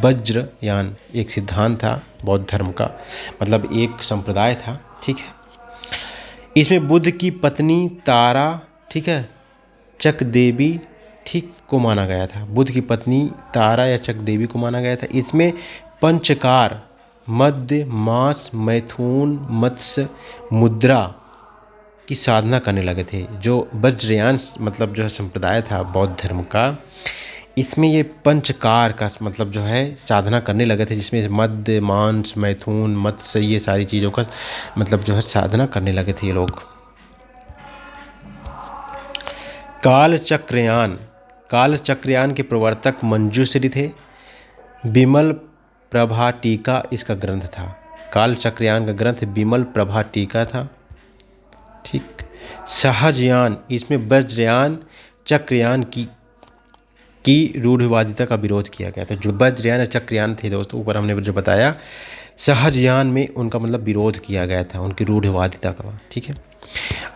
[SPEAKER 1] वज्रयान एक सिद्धांत था बौद्ध धर्म का, मतलब एक संप्रदाय था, ठीक है। इसमें बुद्ध की पत्नी तारा, ठीक है, चक देवी, ठीक, को माना गया था। बुद्ध की पत्नी तारा या चक देवी को माना गया था। इसमें पंचकार, मध्य, मांस, मैथुन, मत्स्य, मुद्रा की साधना करने लगे थे। जो वज्रयान मतलब जो है संप्रदाय था बौद्ध धर्म का, इसमें ये पंचकार का मतलब जो है साधना करने लगे थे, जिसमें मध्य, मांस, मैथुन, मत्स्य, ये सारी चीज़ों का मतलब जो है साधना करने लगे थे ये लोग। कालचक्रयान, कालचक्रयान के प्रवर्तक मंजूश्री थे। विमल प्रभा टीका इसका ग्रंथ था। कालचक्रयान का ग्रंथ विमल प्रभा टीका था, ठीक। सहजयान, इसमें वज्रयान चक्रयान की रूढ़िवादिता का विरोध किया गया था। जो वज्रयान या चक्रयान थे दोस्तों, ऊपर हमने जो बताया, सहजयान में उनका मतलब विरोध किया गया था, उनकी रूढ़िवादिता का, ठीक है।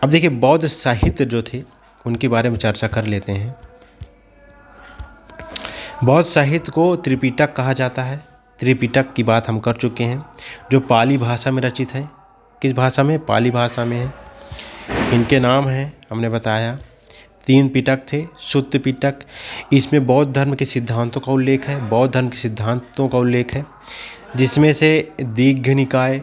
[SPEAKER 1] अब देखिए बौद्ध साहित्य जो थे उनके बारे में चर्चा कर लेते हैं। बौद्ध साहित्य को त्रिपिटक कहा जाता है। त्रिपिटक की बात हम कर चुके हैं, जो पाली भाषा में रचित है। किस भाषा में? पाली भाषा में है। इनके नाम हैं, हमने बताया 3 पिटक थे। सुत्त पिटक, इसमें बौद्ध धर्म के सिद्धांतों का उल्लेख है, बौद्ध धर्म के सिद्धांतों का उल्लेख है, जिसमें से दीघ्घ निकाय,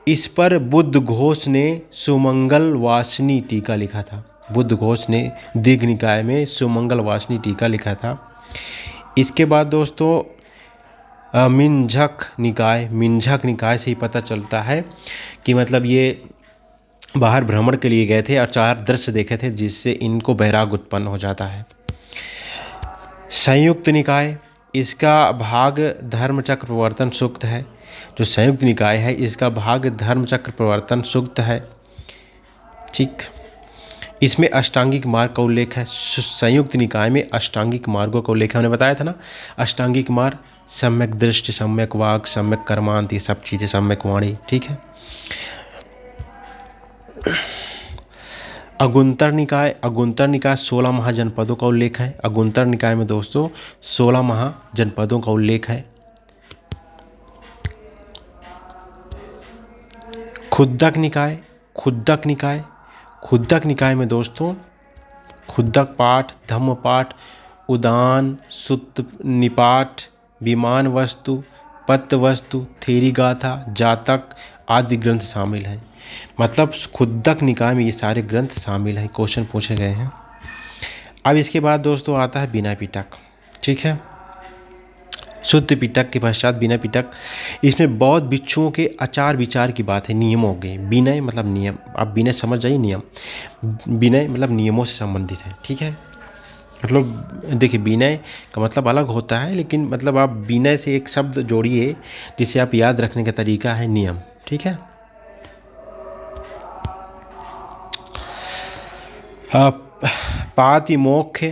[SPEAKER 1] इस पर बुद्ध घोष ने सुमंगल वासनी टीका लिखा था। बुद्ध घोष ने दीघ्घ निकाय में सुमंगल वासनी टीका लिखा था। इसके बाद दोस्तों मिन्झक निकाय से ही पता चलता है कि मतलब ये बाहर भ्रमण के लिए गए थे और 4 दृश्य देखे थे, जिससे इनको वैराग्य उत्पन्न हो जाता है। संयुक्त निकाय, इसका भाग धर्मचक्र प्रवर्तन सूक्त है। जो संयुक्त निकाय है इसका भाग धर्मचक्र प्रवर्तन सूक्त है, ठीक। इसमें अष्टांगिक मार्ग का उल्लेख है। संयुक्त निकाय में अष्टांगिक मार्गों का उल्लेख है, हमने बताया था ना। अष्टांगिक मार्ग, सम्यक दृष्टि, सम्यक वाक, सम्यक कर्मांत, ये सब चीज़ें, सम्यक वाणी, ठीक है। अगुंतर निकाय 16 महाजनपदों का उल्लेख है। अगुंतर निकाय में दोस्तों 16 महाजनपदों का उल्लेख है। खुद्दक निकाय में दोस्तों खुद्दक पाठ, धम्म पाठ, उदान, सुत्त निपाठ, विमान वस्तु, पत्त वस्तु, थेरी गाथा, जातक आदि ग्रंथ शामिल हैं। मतलब खुद्दक निकाय में ये सारे ग्रंथ शामिल हैं, क्वेश्चन पूछे गए हैं। अब इसके बाद दोस्तों आता है विनय पिटक, ठीक है। शुद्ध पिटक के पश्चात विनय पिटक, इसमें बौद्ध भिक्षुओं के आचार विचार की बात है, नियम हो गए। विनय मतलब नियम, आप विनय समझ जाइए, नियम, विनय मतलब नियमों से संबंधित है, ठीक है। मतलब देखिए विनय का मतलब अलग होता है, लेकिन मतलब आप विनय से एक शब्द जोड़िए जिसे आप याद रखने का तरीका है नियम, ठीक है। पातिमोक्ष,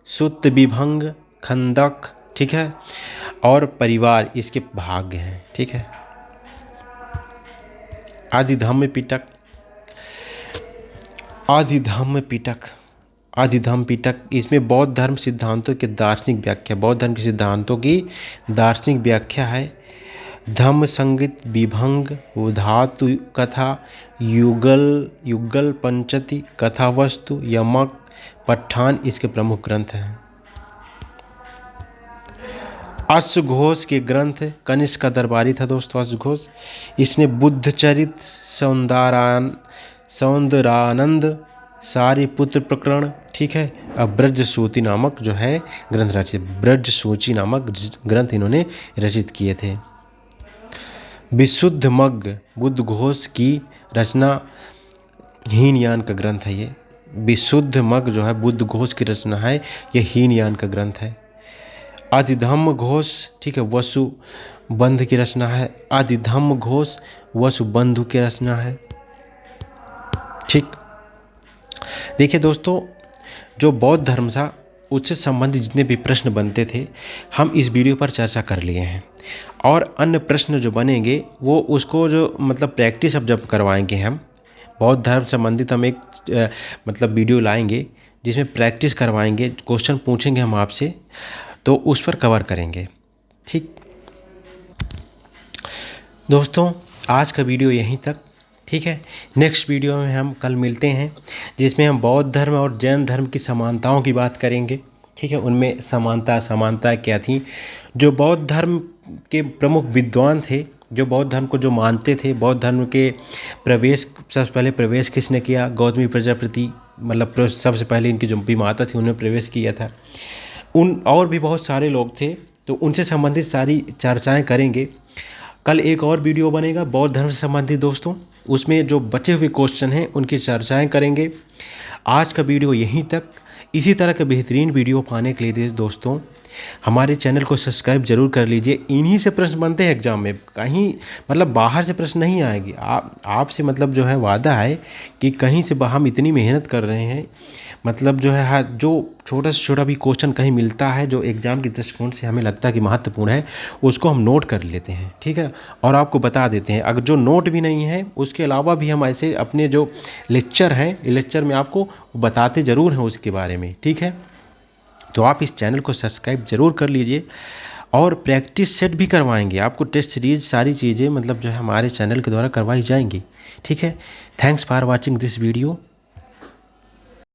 [SPEAKER 1] सुत्त विभंग, खंदक, ठीक है, और परिवार इसके भाग हैं, ठीक है। आदिधम्म पिटक, इसमें बौद्ध धर्म सिद्धांतों के दार्शनिक व्याख्या, बौद्ध धर्म के सिद्धांतों की दार्शनिक व्याख्या है। धम्म संगीत, विभंग, धातु कथा, युगल पंचति, कथा वस्तु, यमक, पठान इसके प्रमुख ग्रंथ हैं। अश्वघोष के ग्रंथ, कनिष्क का दरबारी था दोस्तों अश्वघोष। इसने बुद्ध चरित, सौंदरानंद, सारिपुत्र प्रकरण, ठीक है, अब ब्रजसूची नामक जो है ग्रंथ रचित, ब्रजसूची नामक ग्रंथ इन्होंने रचित किए थे। विशुद्ध मग्ग, बुद्ध घोष की रचना, हीनयान का ग्रंथ है ये। विशुद्ध मग्ग जो है बुद्ध घोष की रचना है, ये हीनयान का ग्रंथ है। आदिधम्म घोष, ठीक है, वसुबंधु की रचना है। आदिधम्म घोष वसुबंधु की रचना है, ठीक। देखिए दोस्तों, जो बौद्ध धर्म था उससे संबंधित जितने भी प्रश्न बनते थे हम इस वीडियो पर चर्चा कर लिए हैं, और अन्य प्रश्न जो बनेंगे वो उसको जो मतलब प्रैक्टिस अब जब करवाएंगे हम, बौद्ध धर्म संबंधित हम एक मतलब वीडियो लाएंगे जिसमें प्रैक्टिस करवाएंगे, क्वेश्चन पूछेंगे हम आपसे, तो उस पर कवर करेंगे। ठीक दोस्तों, आज का वीडियो यहीं तक। ठीक है, नेक्स्ट वीडियो में हम कल मिलते हैं, जिसमें हम बौद्ध धर्म और जैन धर्म की समानताओं की बात करेंगे। ठीक है, उनमें समानता क्या थी। जो बौद्ध धर्म के प्रमुख विद्वान थे, जो बौद्ध धर्म को जो मानते थे, बौद्ध धर्म के प्रवेश, सबसे पहले प्रवेश किसने किया? गौतमी प्रजापति, मतलब सबसे पहले इनकी जो भी माता थी उन्होंने प्रवेश किया था। उन और भी बहुत सारे लोग थे, तो उनसे संबंधित सारी चर्चाएँ करेंगे। कल एक और वीडियो बनेगा बौद्ध धर्म से संबंधित दोस्तों, उसमें जो बचे हुए क्वेश्चन हैं उनकी चर्चाएं करेंगे। आज का वीडियो यहीं तक। इसी तरह के बेहतरीन वीडियो पाने के लिए दोस्तों हमारे चैनल को सब्सक्राइब जरूर कर लीजिए। इन्हीं से प्रश्न बनते हैं एग्जाम में, कहीं मतलब बाहर से प्रश्न नहीं आएगी। आपसे मतलब जो है वादा है कि कहीं से हम इतनी मेहनत कर रहे हैं, मतलब जो है जो छोटा से छोटा भी क्वेश्चन कहीं मिलता है जो एग्ज़ाम के दृष्टिकोण से हमें लगता है कि महत्वपूर्ण है, उसको हम नोट कर लेते हैं। ठीक है, और आपको बता देते हैं। अगर जो नोट भी नहीं है, उसके अलावा भी हम ऐसे अपने जो लेक्चर हैं, लेक्चर में आपको बताते ज़रूर हैं उसके बारे में। ठीक है, तो आप इस चैनल को सब्सक्राइब ज़रूर कर लीजिए, और प्रैक्टिस सेट भी करवाएंगे आपको, टेस्ट सीरीज सारी चीज़ें मतलब जो है हमारे चैनल के द्वारा करवाई जाएंगी। ठीक है, thanks for watching this video.